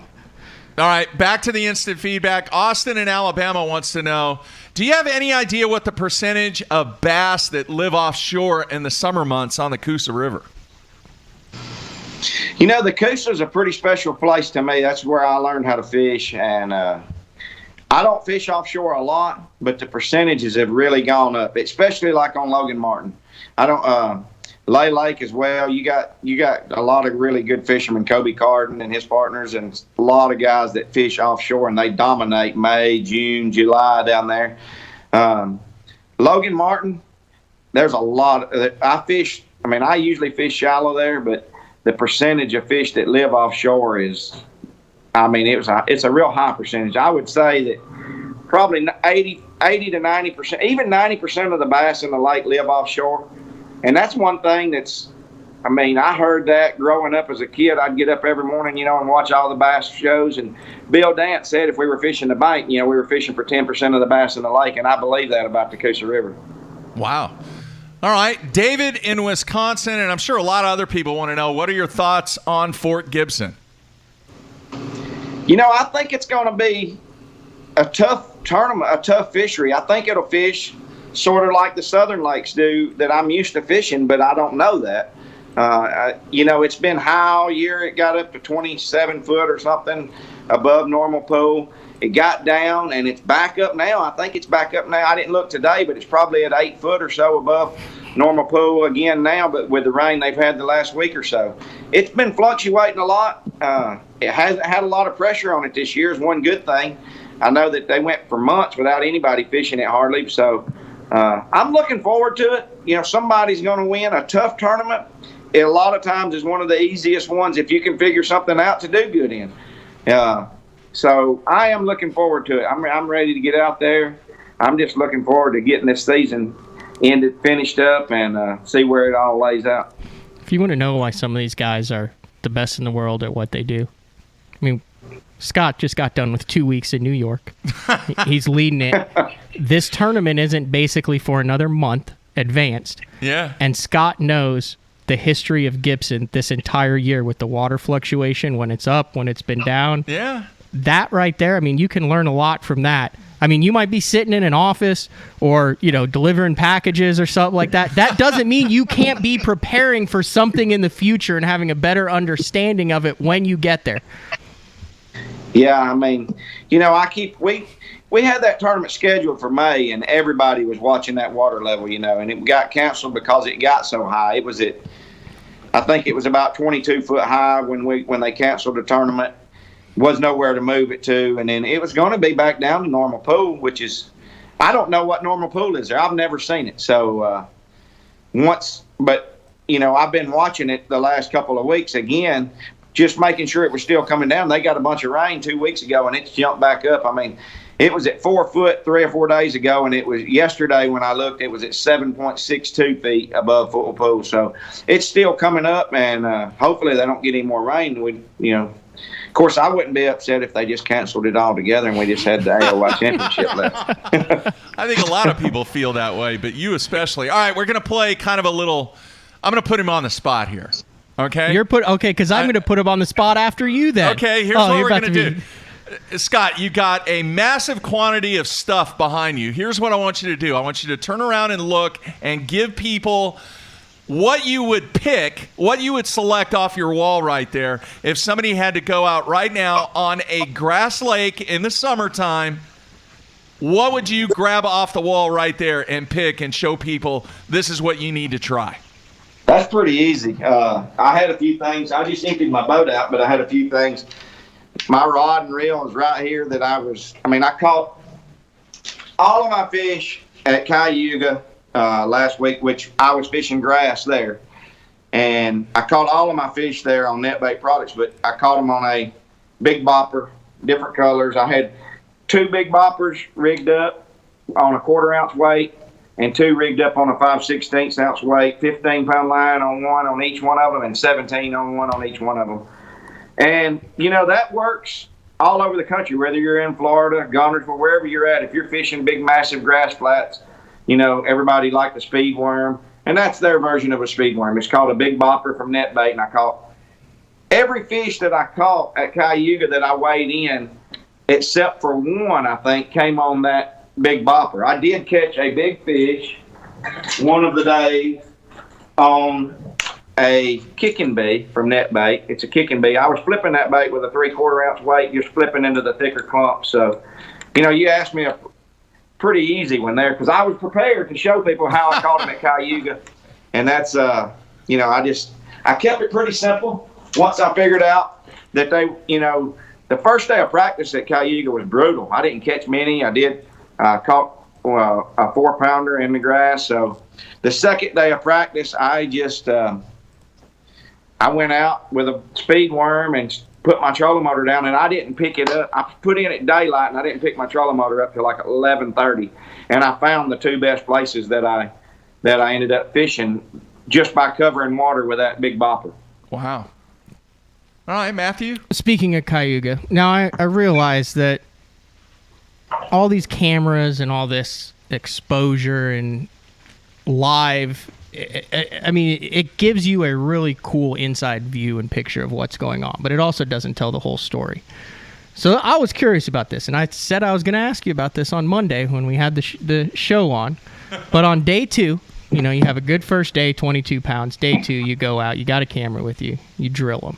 All right, back to the instant feedback. Austin in Alabama wants to know, do you have any idea what the percentage of bass that live offshore in the summer months on the Coosa River? The Coosa is a pretty special place to me. That's where I learned how to fish, and I don't fish offshore a lot, but the percentages have really gone up, especially like on Logan Martin. I don't Lay Lake as well. You got a lot of really good fishermen, Kobe Carden and his partners, and a lot of guys that fish offshore, and they dominate May, June, July down there. Logan Martin, there's a lot. I usually fish shallow there, but the percentage of fish that live offshore is, it's a real high percentage. I would say that probably 80 to 90%, even 90% of the bass in the lake live offshore. And that's one thing that's, I heard that growing up as a kid. I'd get up every morning, and watch all the bass shows. And Bill Dance said if we were fishing the bank, we were fishing for 10% of the bass in the lake. And I believe that about the Coosa River. Wow. All right. David in Wisconsin, and I'm sure a lot of other people want to know, what are your thoughts on Fort Gibson? I think it's going to be a tough tournament, a tough fishery. I think it'll fish sort of like the southern lakes do that I'm used to fishing, but I don't know that. It's been high all year. It got up to 27 foot or something above normal pool. It got down, and it's back up now. I think it's back up now. I didn't look today, but it's probably at 8 foot or so above normal pool again now, but with the rain they've had the last week or so. It's been fluctuating a lot. It hasn't had a lot of pressure on it this year is one good thing. I know that they went for months without anybody fishing it hardly, so I'm looking forward to it. Somebody's going to win a tough tournament. It a lot of times is one of the easiest ones if you can figure something out to do good in. So I am looking forward to it. I'm ready to get out there. I'm just looking forward to getting this season finished up and see where it all lays out. If you want to know why some of these guys are the best in the world at what they do, Scott just got done with 2 weeks in New York. He's leading it. This tournament isn't basically for another month advanced. Yeah. And Scott knows the history of Gibson this entire year with the water fluctuation, when it's up, when it's been down. Yeah. That right there, you can learn a lot from that. You might be sitting in an office or, delivering packages or something like that. That doesn't mean you can't be preparing for something in the future and having a better understanding of it when you get there. Yeah, we had that tournament scheduled for May, and everybody was watching that water level, and it got canceled because it got so high. It was I think it was about 22 foot high when they canceled the tournament. Was nowhere to move it to, and then it was going to be back down to normal pool, which is, I don't know what normal pool is there. I've never seen it. So but I've been watching it the last couple of weeks again, just making sure it was still coming down. They got a bunch of rain 2 weeks ago, and it's jumped back up. I mean, it was at 4 foot 3 or 4 days ago, and it was yesterday when I looked, it was at 7.62 feet above full pool. So it's still coming up, and hopefully they don't get any more rain. Of course, I wouldn't be upset if they just canceled it all together and we just had the AOY championship left. I think a lot of people feel that way, but you especially. All right, we're going to play kind of a little – I'm going to put him on the spot here. Okay? Because I'm going to put him on the spot after you then. Okay, here's what we're going to do. Scott, you got a massive quantity of stuff behind you. Here's what I want you to do. I want you to turn around and look and give people what you would pick, what you would select off your wall right there if somebody had to go out right now on a grass lake in the summertime. What would you grab off the wall right there and pick and show people this is what you need to try? That's pretty easy. I had a few things. I just emptied my boat out, but I had a few things. My rod and reel is right here that I caught all of my fish at Cayuga last week, which I was fishing grass there. And I caught all of my fish there on Net Bait Products, but I caught them on a big bopper, different colors. I had 2 big boppers rigged up on a 1/4 ounce weight and 2 rigged up on a 5/16 ounce weight, 15-pound line on one on each one of them and 17 on one on each one of them. And, that works all over the country, whether you're in Florida, Guntersville, wherever you're at. If you're fishing big, massive grass flats, everybody likes the speed worm, and that's their version of a speed worm. It's called a big bopper from Net Bait, and I caught every fish that I caught at Cayuga that I weighed in, except for one, I think, came on that big bopper. I did catch a big fish one of the days on a kicking bee from Net Bait. It's a kicking bee. I was flipping that bait with a 3/4 ounce weight, just flipping into the thicker clumps. So, you asked me a pretty easy one there because I was prepared to show people how I caught them at Cayuga. And that's, I kept it pretty simple. Once I figured out that the first day of practice at Cayuga was brutal. I didn't catch many. I did caught a 4-pounder in the grass. So the second day of practice, I just I went out with a speed worm and put my trolling motor down, and I didn't pick it up. I put in at daylight, and I didn't pick my trolling motor up till like 11:30. And I found the 2 best places that I ended up fishing just by covering water with that big bopper. Wow. All right, Matthew. Speaking of Cayuga, now I realize that all these cameras and all this exposure and live, it gives you a really cool inside view and picture of what's going on, but it also doesn't tell the whole story. So I was curious about this, and I said I was going to ask you about this on Monday when we had the show on. But on day 2, you have a good first day, 22 pounds. Day 2, you go out, you got a camera with you, you drill them.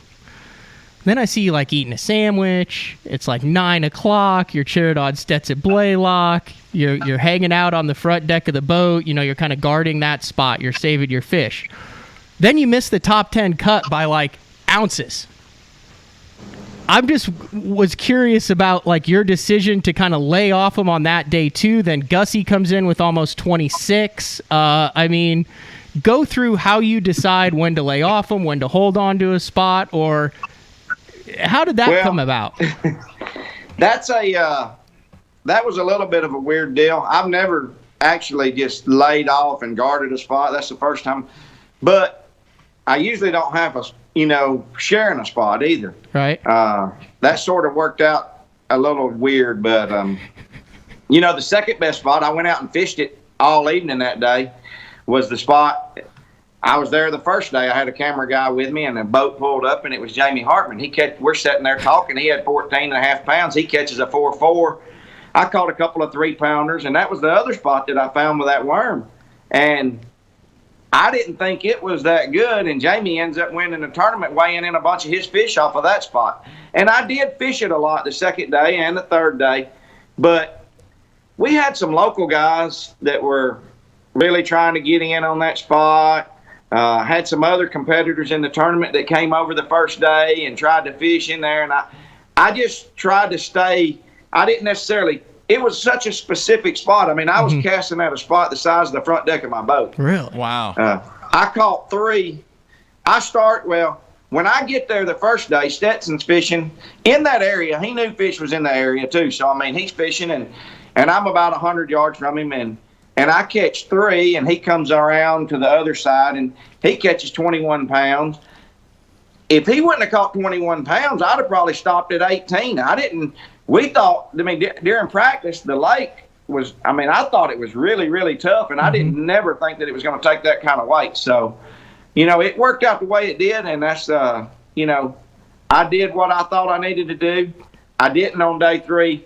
Then I see you eating a sandwich. It's 9 o'clock. You're cheered on Stetson Blaylock. You're hanging out on the front deck of the boat. You're kind of guarding that spot. You're saving your fish. Then you miss the top 10 cut by ounces. I'm just was curious about your decision to kind of lay off them on that day 2. Then Gussie comes in with almost 26. Go through how you decide when to lay off them, when to hold on to a spot, or how did that come about? That was a little bit of a weird deal. I've never actually just laid off and guarded a spot. That's the first time. But I usually don't have sharing a spot either. Right. That sort of worked out a little weird, but the second best spot, I went out and fished it all evening that day, was the spot. I was there the first day. I had a camera guy with me, and the boat pulled up, and it was Jamie Hartman. We're sitting there talking. He had 14.5 pounds. He catches a 4.4. I caught a couple of 3-pounders, and that was the other spot that I found with that worm. And I didn't think it was that good, and Jamie ends up winning the tournament, weighing in a bunch of his fish off of that spot. And I did fish it a lot the second day and the third day, but we had some local guys that were really trying to get in on that spot. Had some other competitors in the tournament that came over the first day and tried to fish in there. And I just tried to stay. I didn't necessarily, it was such a specific spot. I mean, I was casting at a spot the size of the front deck of my boat. Really? Wow. I caught 3. When I get there the first day, Stetson's fishing in that area. He knew fish was in the area too. So, I mean, he's fishing and I'm about 100 yards from him and I catch 3 and he comes around to the other side and he catches 21 pounds. If he wouldn't have caught 21 pounds, I'd have probably stopped at 18. We thought, during practice, the lake was, I thought it was really, really tough and I didn't never think that it was going to take that kind of weight. So, it worked out the way it did, and that's, I did what I thought I needed to do. I didn't on day 3.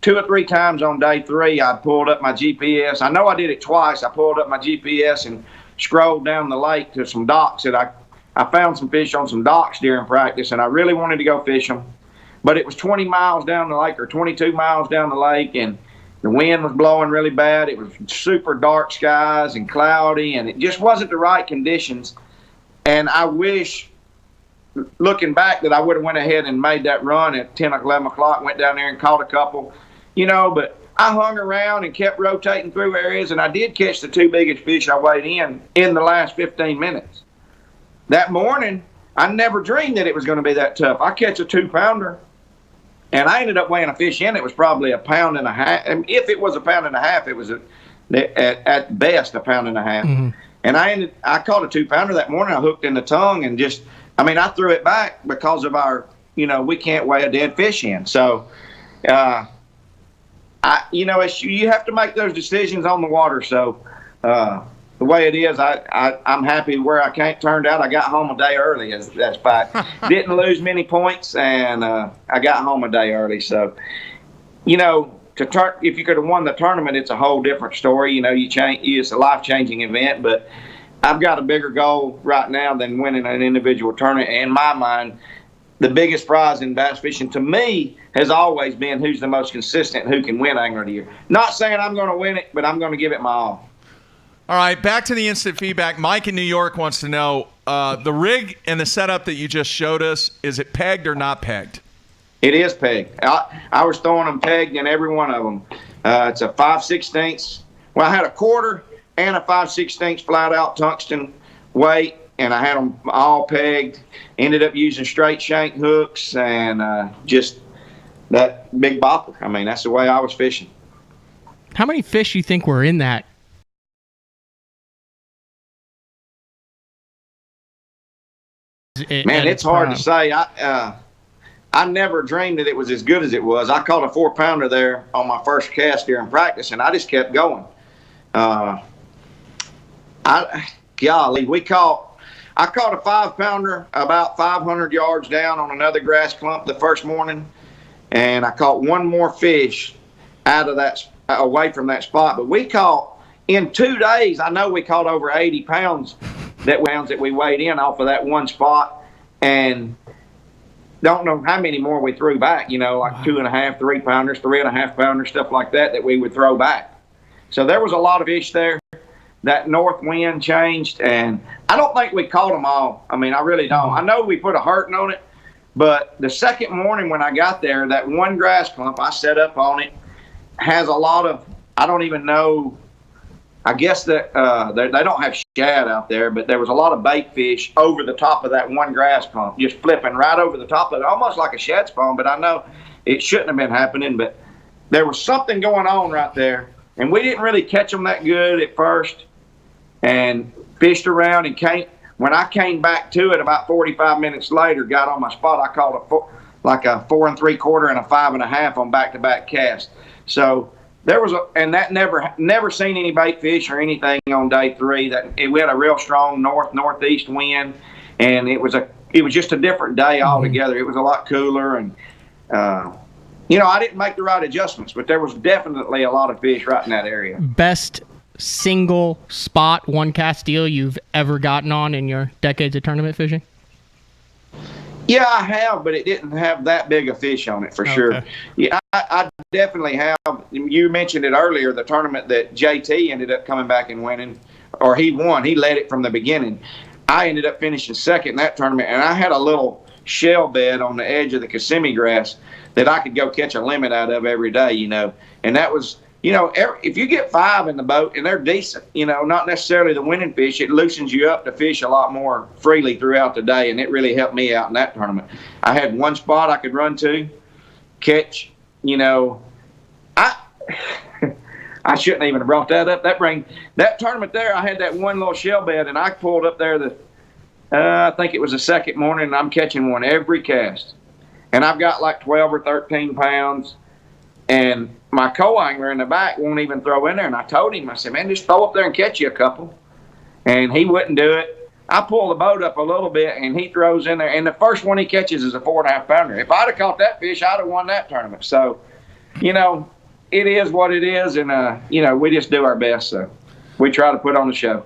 2 or 3 times on day 3, I pulled up my GPS. I know I did it twice. I pulled up my GPS and scrolled down the lake to some docks that I found some fish on some docks during practice, and I really wanted to go fish them. But it was 20 miles down the lake or 22 miles down the lake, and the wind was blowing really bad. It was super dark skies and cloudy, and it just wasn't the right conditions. And I wish, looking back, that I would have went ahead and made that run at 10 or 11 o'clock, went down there and caught a couple, but I hung around and kept rotating through areas, and I did catch the 2 biggest fish I weighed in the last 15 minutes. That morning, I never dreamed that it was going to be that tough. I catch a 2-pounder, and I ended up weighing a fish in. It was probably 1.5 pounds. And if it was 1.5 pounds, it was at best 1.5 pounds. And I caught a 2-pounder that morning. I hooked in the tongue and I threw it back because of our, we can't weigh a dead fish in. So, you have to make those decisions on the water. So, the way it is, I'm happy where I turned out. I got home a day early. That's fact. Didn't lose many points, and I got home a day early. So, if you could have won the tournament, it's a whole different story. It's a life-changing event, but I've got a bigger goal right now than winning an individual tournament. In my mind, the biggest prize in bass fishing to me has always been who's the most consistent, who can win Angler of the Year. Not saying I'm going to win it, but I'm going to give it my all. All right, back to the instant feedback. Mike in New York wants to know, the rig and the setup that you just showed us, is it pegged or not pegged? It is pegged. I was throwing them pegged in every one of them. It's a 5/16. Well, I had a 1/4 and a 5/16 flat out tungsten weight, and I had them all pegged. Ended up using straight shank hooks and just that big bopper. That's the way I was fishing. How many fish you think were in that? Man, it's hard to say. I never dreamed that it was as good as it was. I caught a 4-pounder there on my first cast during practice, and I just kept going. I caught a 5-pounder about 500 yards down on another grass clump the first morning, and I caught one more fish away from that spot. But we caught in 2 days. I know we caught over 80 pounds that we weighed in off of that one spot, and don't know how many more we threw back, like 2.5, 3-pounders, 3.5-pounders, stuff like that we would throw back. So there was a lot of fish there. That north wind changed, and I don't think we caught them all. I really don't. I know we put a hurting on it, but the second morning when I got there, that one grass clump I set up on it has a lot of, I don't even know, I guess that they don't have shad out there, but there was a lot of bait fish over the top of that one grass clump, just flipping right over the top of it, almost like a shad spawn. But I know it shouldn't have been happening, but there was something going on right there, and we didn't really catch them that good at first, and fished around and when I came back to it about 45 minutes later, got on my spot, I caught a 4 3/4 and a 5.5 on back-to-back casts. So there was that never seen any bait fish or anything on day 3. We had a real strong northeast wind, and it was just a different day altogether. It was a lot cooler, and I didn't make the right adjustments, but there was definitely a lot of fish right in that area. Best single spot one cast deal you've ever gotten on in your decades of tournament fishing? Yeah, I have, but it didn't have that big a fish on it for sure. Yeah, I definitely have. You mentioned it earlier, the tournament that JT ended up coming back and winning, or he won. He led it from the beginning. I ended up finishing second in that tournament, and I had a little shell bed on the edge of the Kissimmee grass that I could go catch a limit out of every day, And that was, if you get 5 in the boat and they're decent, not necessarily the winning fish, it loosens you up to fish a lot more freely throughout the day, and it really helped me out in that tournament. I had one spot I could run to, catch, I shouldn't even have brought that up. That tournament there, I had that one little shell bed, and I pulled up there I think it was the second morning, and I'm catching one every cast. And I've got like 12 or 13 pounds, and my co-angler in the back won't even throw in there. And I told him, I said, man, just throw up there and catch you a couple. And he wouldn't do it. I pull the boat up a little bit, and he throws in there. And the first one he catches is a 4.5 pounder. If I'd have caught that fish, I'd have won that tournament. So, it is what it is, and we just do our best. So we try to put on the show.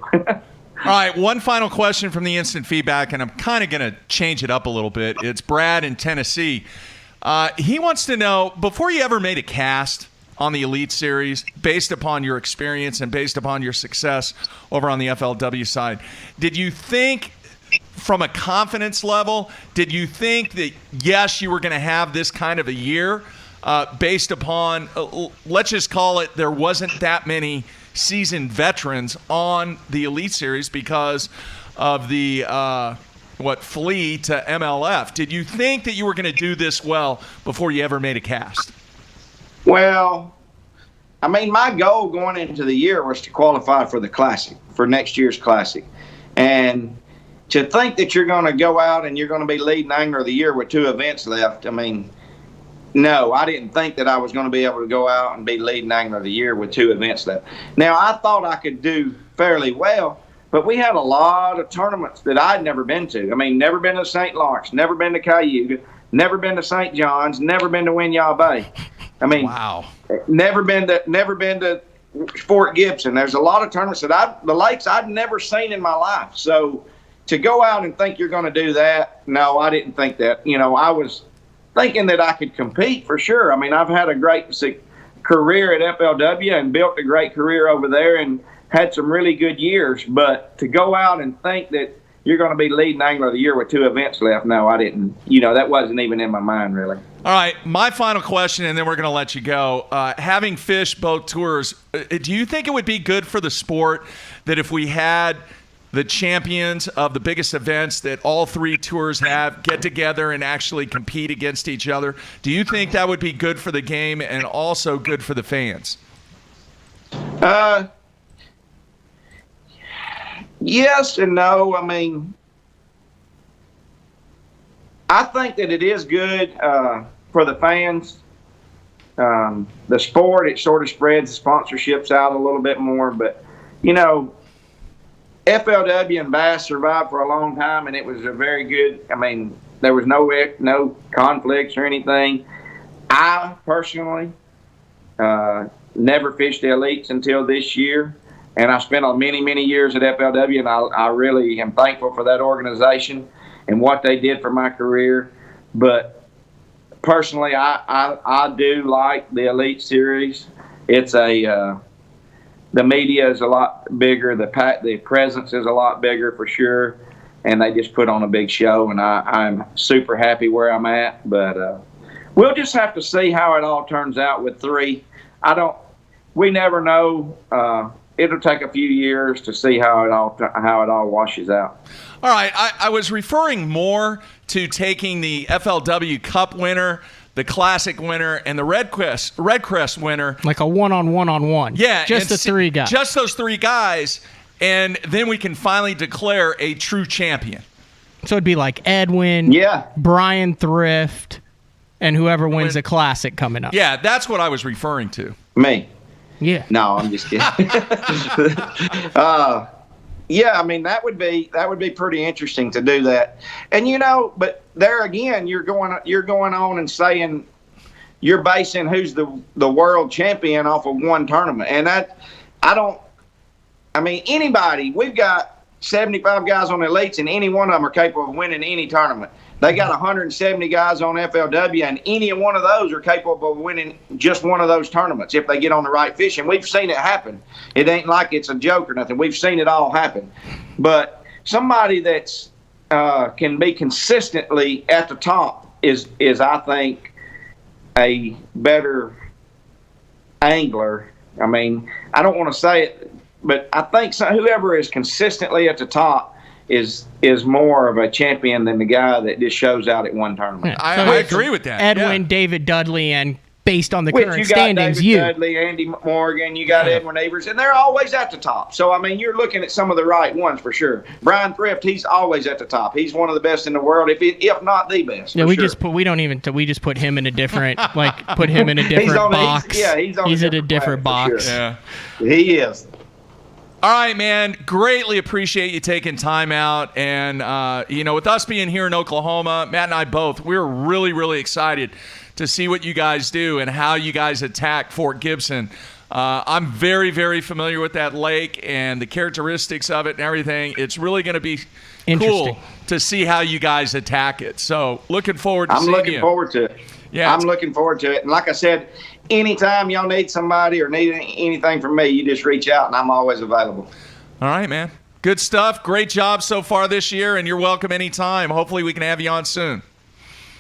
All right, one final question from the instant feedback, and I'm kind of going to change it up a little bit. It's Brad in Tennessee. He wants to know, before you ever made a cast on the Elite Series, based upon your experience and based upon your success over on the FLW side, did you think, from a confidence level, did you think that, yes, you were going to have this kind of a year based upon, let's just call it, there wasn't that many seasoned veterans on the Elite Series because of the flea to MLF. Did you think that you were going to do this well before you ever made a cast? Well, I mean, my goal going into the year was to qualify for the Classic, for next year's Classic. And to think that you're going to go out and you're going to be leading angler of the year with 2 events left, I mean, no, I didn't think that I was going to be able to go out and be leading angler of the year with 2 events left. Now, I thought I could do fairly well, but we had a lot of tournaments that I'd never been to. I mean, never been to St. Lawrence, never been to Cayuga, never been to St. John's, never been to Winyah Bay. I mean, wow. Never been to Fort Gibson. There's a lot of tournaments the lakes I'd never seen in my life. So to go out and think you're going to do that, no, I didn't think that. I was thinking that I could compete for sure. I mean, I've had a great career at FLW and built a great career over there and had some really good years. But to go out and think that you're going to be leading angler of the year with 2 events left, no, I didn't. That wasn't even in my mind, really. All right, my final question, and then we're going to let you go. Having fished both tours, do you think it would be good for the sport that if we had the champions of the biggest events that all 3 tours have get together and actually compete against each other? Do you think that would be good for the game and also good for the fans? Yes and no. I mean, I think that it is good for the fans. The sport, it sort of spreads the sponsorships out a little bit more, but, FLW and Bass survived for a long time, and it was a very good. I mean, there was no conflicts or anything. I personally never fished the Elites until this year, and I spent many years at FLW, and I really am thankful for that organization and what they did for my career. But personally, I do like the Elite Series. It's the media is a lot bigger. The presence is a lot bigger for sure, and they just put on a big show. And I'm super happy where I'm at. But we'll just have to see how it all turns out with 3. We never know. It'll take a few years to see how it all washes out. All right, I was referring more to taking the FLW Cup winner, the Classic winner, and the Red Crest winner. Like a one-on-one-on-one. Yeah. Just the 3 guys. Just those 3 guys, and then we can finally declare a true champion. So it'd be like Edwin, Brian Thrift, and whoever wins the Classic coming up. Yeah, that's what I was referring to. Me. Yeah. No, I'm just kidding. Yeah, I mean that would be pretty interesting to do that. And but there again, you're going on and saying you're basing who's the world champion off of one tournament. And anybody, we've got 75 guys on the elites, and any one of them are capable of winning any tournament. They got 170 guys on FLW, and any one of those are capable of winning just one of those tournaments if they get on the right fish. And we've seen it happen. It ain't like it's a joke or nothing. We've seen it all happen. But somebody that's can be consistently at the top is I think, a better angler. I mean, I don't want to say it, but I think whoever is consistently at the top is more of a champion than the guy that just shows out at one tournament. Yeah. I agree with that. Edwin, David Dudley, and based on the Which current you got standings, David Dudley, Andy Morgan, you got Edwin Evers, and they're always at the top. So, I mean, you're looking at some of the right ones for sure. Brian Thrift, he's always at the top. He's one of the best in the world, if not the best. Yeah, for we sure. we just put him in a different put him in a different box. He's in a different box. Sure. Yeah. He is. All right, man. Greatly appreciate you taking time out. And, with us being here in Oklahoma, Matt and I both, we're really, really excited to see what you guys do and how you guys attack Fort Gibson. I'm very, very familiar with that lake and the characteristics of it and everything. It's really going to be cool to see how you guys attack it. So looking forward to seeing you. I'm looking forward to it. Yeah, I'm looking forward to it. And like I said, anytime y'all need somebody or need anything from me, you just reach out, and I'm always available. All right, man. Good stuff. Great job so far this year, and you're welcome anytime. Hopefully we can have you on soon.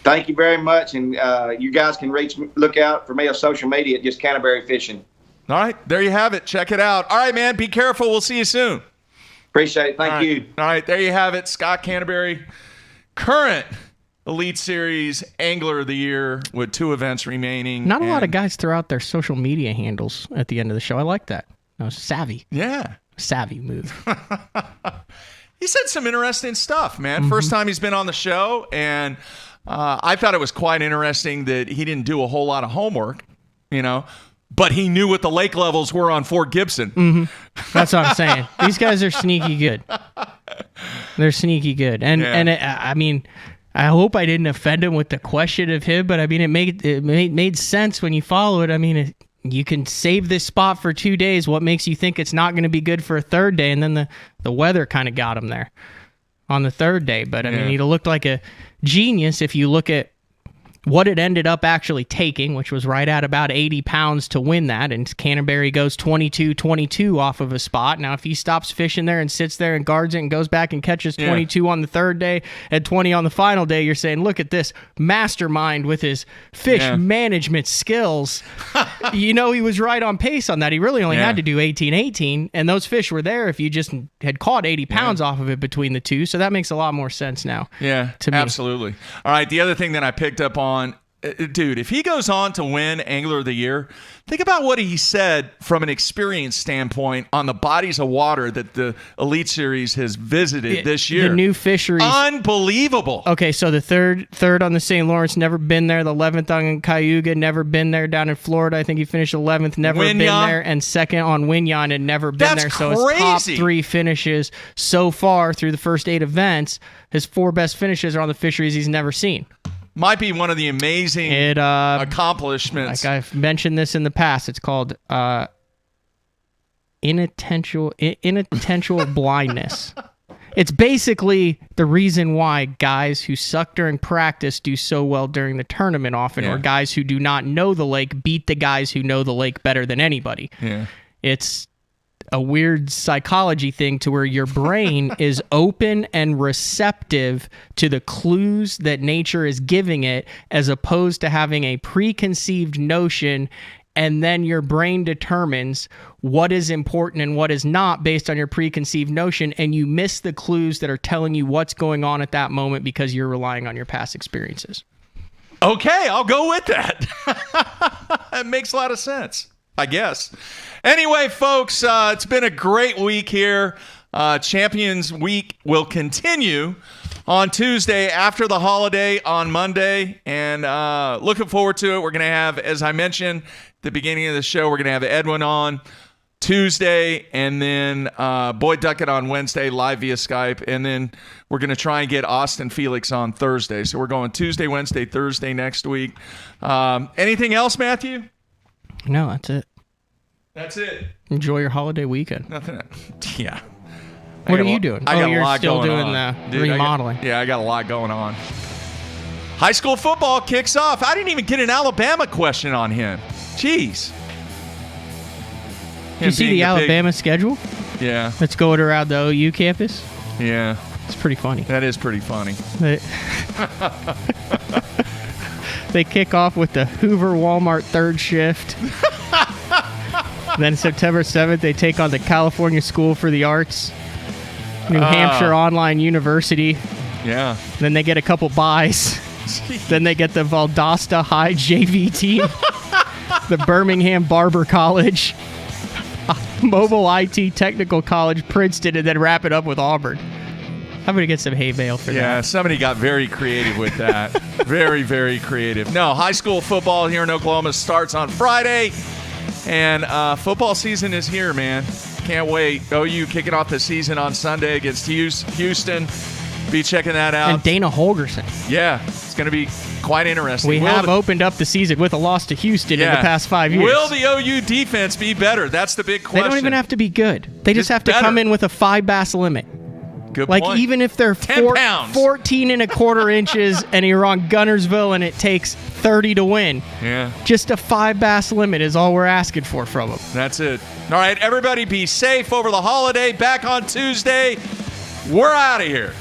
Thank you very much, and you guys can look out for me on social media at just Canterbury Fishing. All right, there you have it. Check it out. All right, man. Be careful. We'll see you soon. Appreciate it. Thank you. All right, there you have it. Scott Canterbury, current Elite Series Angler of the Year with 2 events remaining. Not a lot of guys throw out their social media handles at the end of the show. I like that. That was savvy. Yeah. Savvy move. He said some interesting stuff, man. First time he's been on the show, and I thought it was quite interesting that he didn't do a whole lot of homework, but he knew what the lake levels were on Fort Gibson. That's what I'm saying. These guys are sneaky good. They're sneaky good. And I mean, I hope I didn't offend him with the question of him, but I mean, it made sense when you follow it. I mean, you can save this spot for 2 days. What makes you think it's not going to be good for a third day? And then the weather kind of got him there on the third day. But I mean, he'd have looked like a genius if you look at what it ended up actually taking, which was right at about 80 pounds to win that. And Canterbury goes 22-22 off of a spot. Now, if he stops fishing there and sits there and guards it and goes back and catches 22 on the third day and 20 on the final day, you're saying, look at this mastermind with his fish management skills. He was right on pace on that. He really only had to do 18-18, and those fish were there if you just had caught 80 pounds off of it between the two. So that makes a lot more sense now. Yeah, to me. Absolutely. All right, the other thing that I picked up on, dude, if he goes on to win Angler of the Year, think about what he said from an experience standpoint on the bodies of water that the Elite Series has visited this year. The new fisheries. Unbelievable. Okay, so the third on the St. Lawrence, never been there. The 11th on Cayuga, never been there. Down in Florida, I think he finished 11th, never been there. And second on Wignon, and never been there. So his top 3 finishes so far through the first 8 events, his 4 best finishes are on the fisheries he's never seen. Might be one of the amazing accomplishments. Like I've mentioned this in the past. It's called inattentional blindness. It's basically the reason why guys who suck during practice do so well during the tournament often, or guys who do not know the lake beat the guys who know the lake better than anybody. Yeah. It's a weird psychology thing to where your brain is open and receptive to the clues that nature is giving it, as opposed to having a preconceived notion, and then your brain determines what is important and what is not based on your preconceived notion, and you miss the clues that are telling you what's going on at that moment because you're relying on your past experiences. Okay, I'll go with that. That makes a lot of sense, I guess. Anyway, folks, it's been a great week here. Champions Week will continue on Tuesday after the holiday on Monday, and looking forward to it. We're going to have, as I mentioned at the beginning of the show, we're going to have Edwin on Tuesday, and then Boyd Duckett on Wednesday, live via Skype, and then we're going to try and get Austin Felix on Thursday. So we're going Tuesday, Wednesday, Thursday next week. Anything else, Matthew? No, that's it. That's it. Enjoy your holiday weekend. Nothing. Yeah. What are you doing? I got a you're lot still going doing on. the Dude, remodeling. I got a lot going on. High school football kicks off. I didn't even get an Alabama question on him. Jeez. Did you see the Alabama schedule? Yeah. Let's go around the OU campus. Yeah. It's pretty funny. That is pretty funny. They kick off with the Hoover Walmart third shift. Then September 7th, they take on the California School for the Arts, New Hampshire Online University. Yeah. Then they get a couple buys. Then they get the Valdosta High JV team, the Birmingham Barber College, Mobile IT Technical College, Princeton, and then wrap it up with Auburn. I'm going to get some hay bale for that. Yeah, somebody got very creative with that. Very, very creative. No, high school football here in Oklahoma starts on Friday, and football season is here, man. Can't wait. OU kicking off the season on Sunday against Houston. Be checking that out. And Dana Holgerson. Yeah, it's going to be quite interesting. We have opened up the season with a loss to Houston in the past 5 years. Will the OU defense be better? That's the big question. They don't even have to be good. They just have to come in with a 5 bass limit. Good like point. Even if they're 14 and a quarter inches and you're on Gunnersville and it takes 30 to win. Yeah. Just a 5 bass limit is all we're asking for from them. That's it. All right, everybody be safe over the holiday. Back on Tuesday. We're out of here.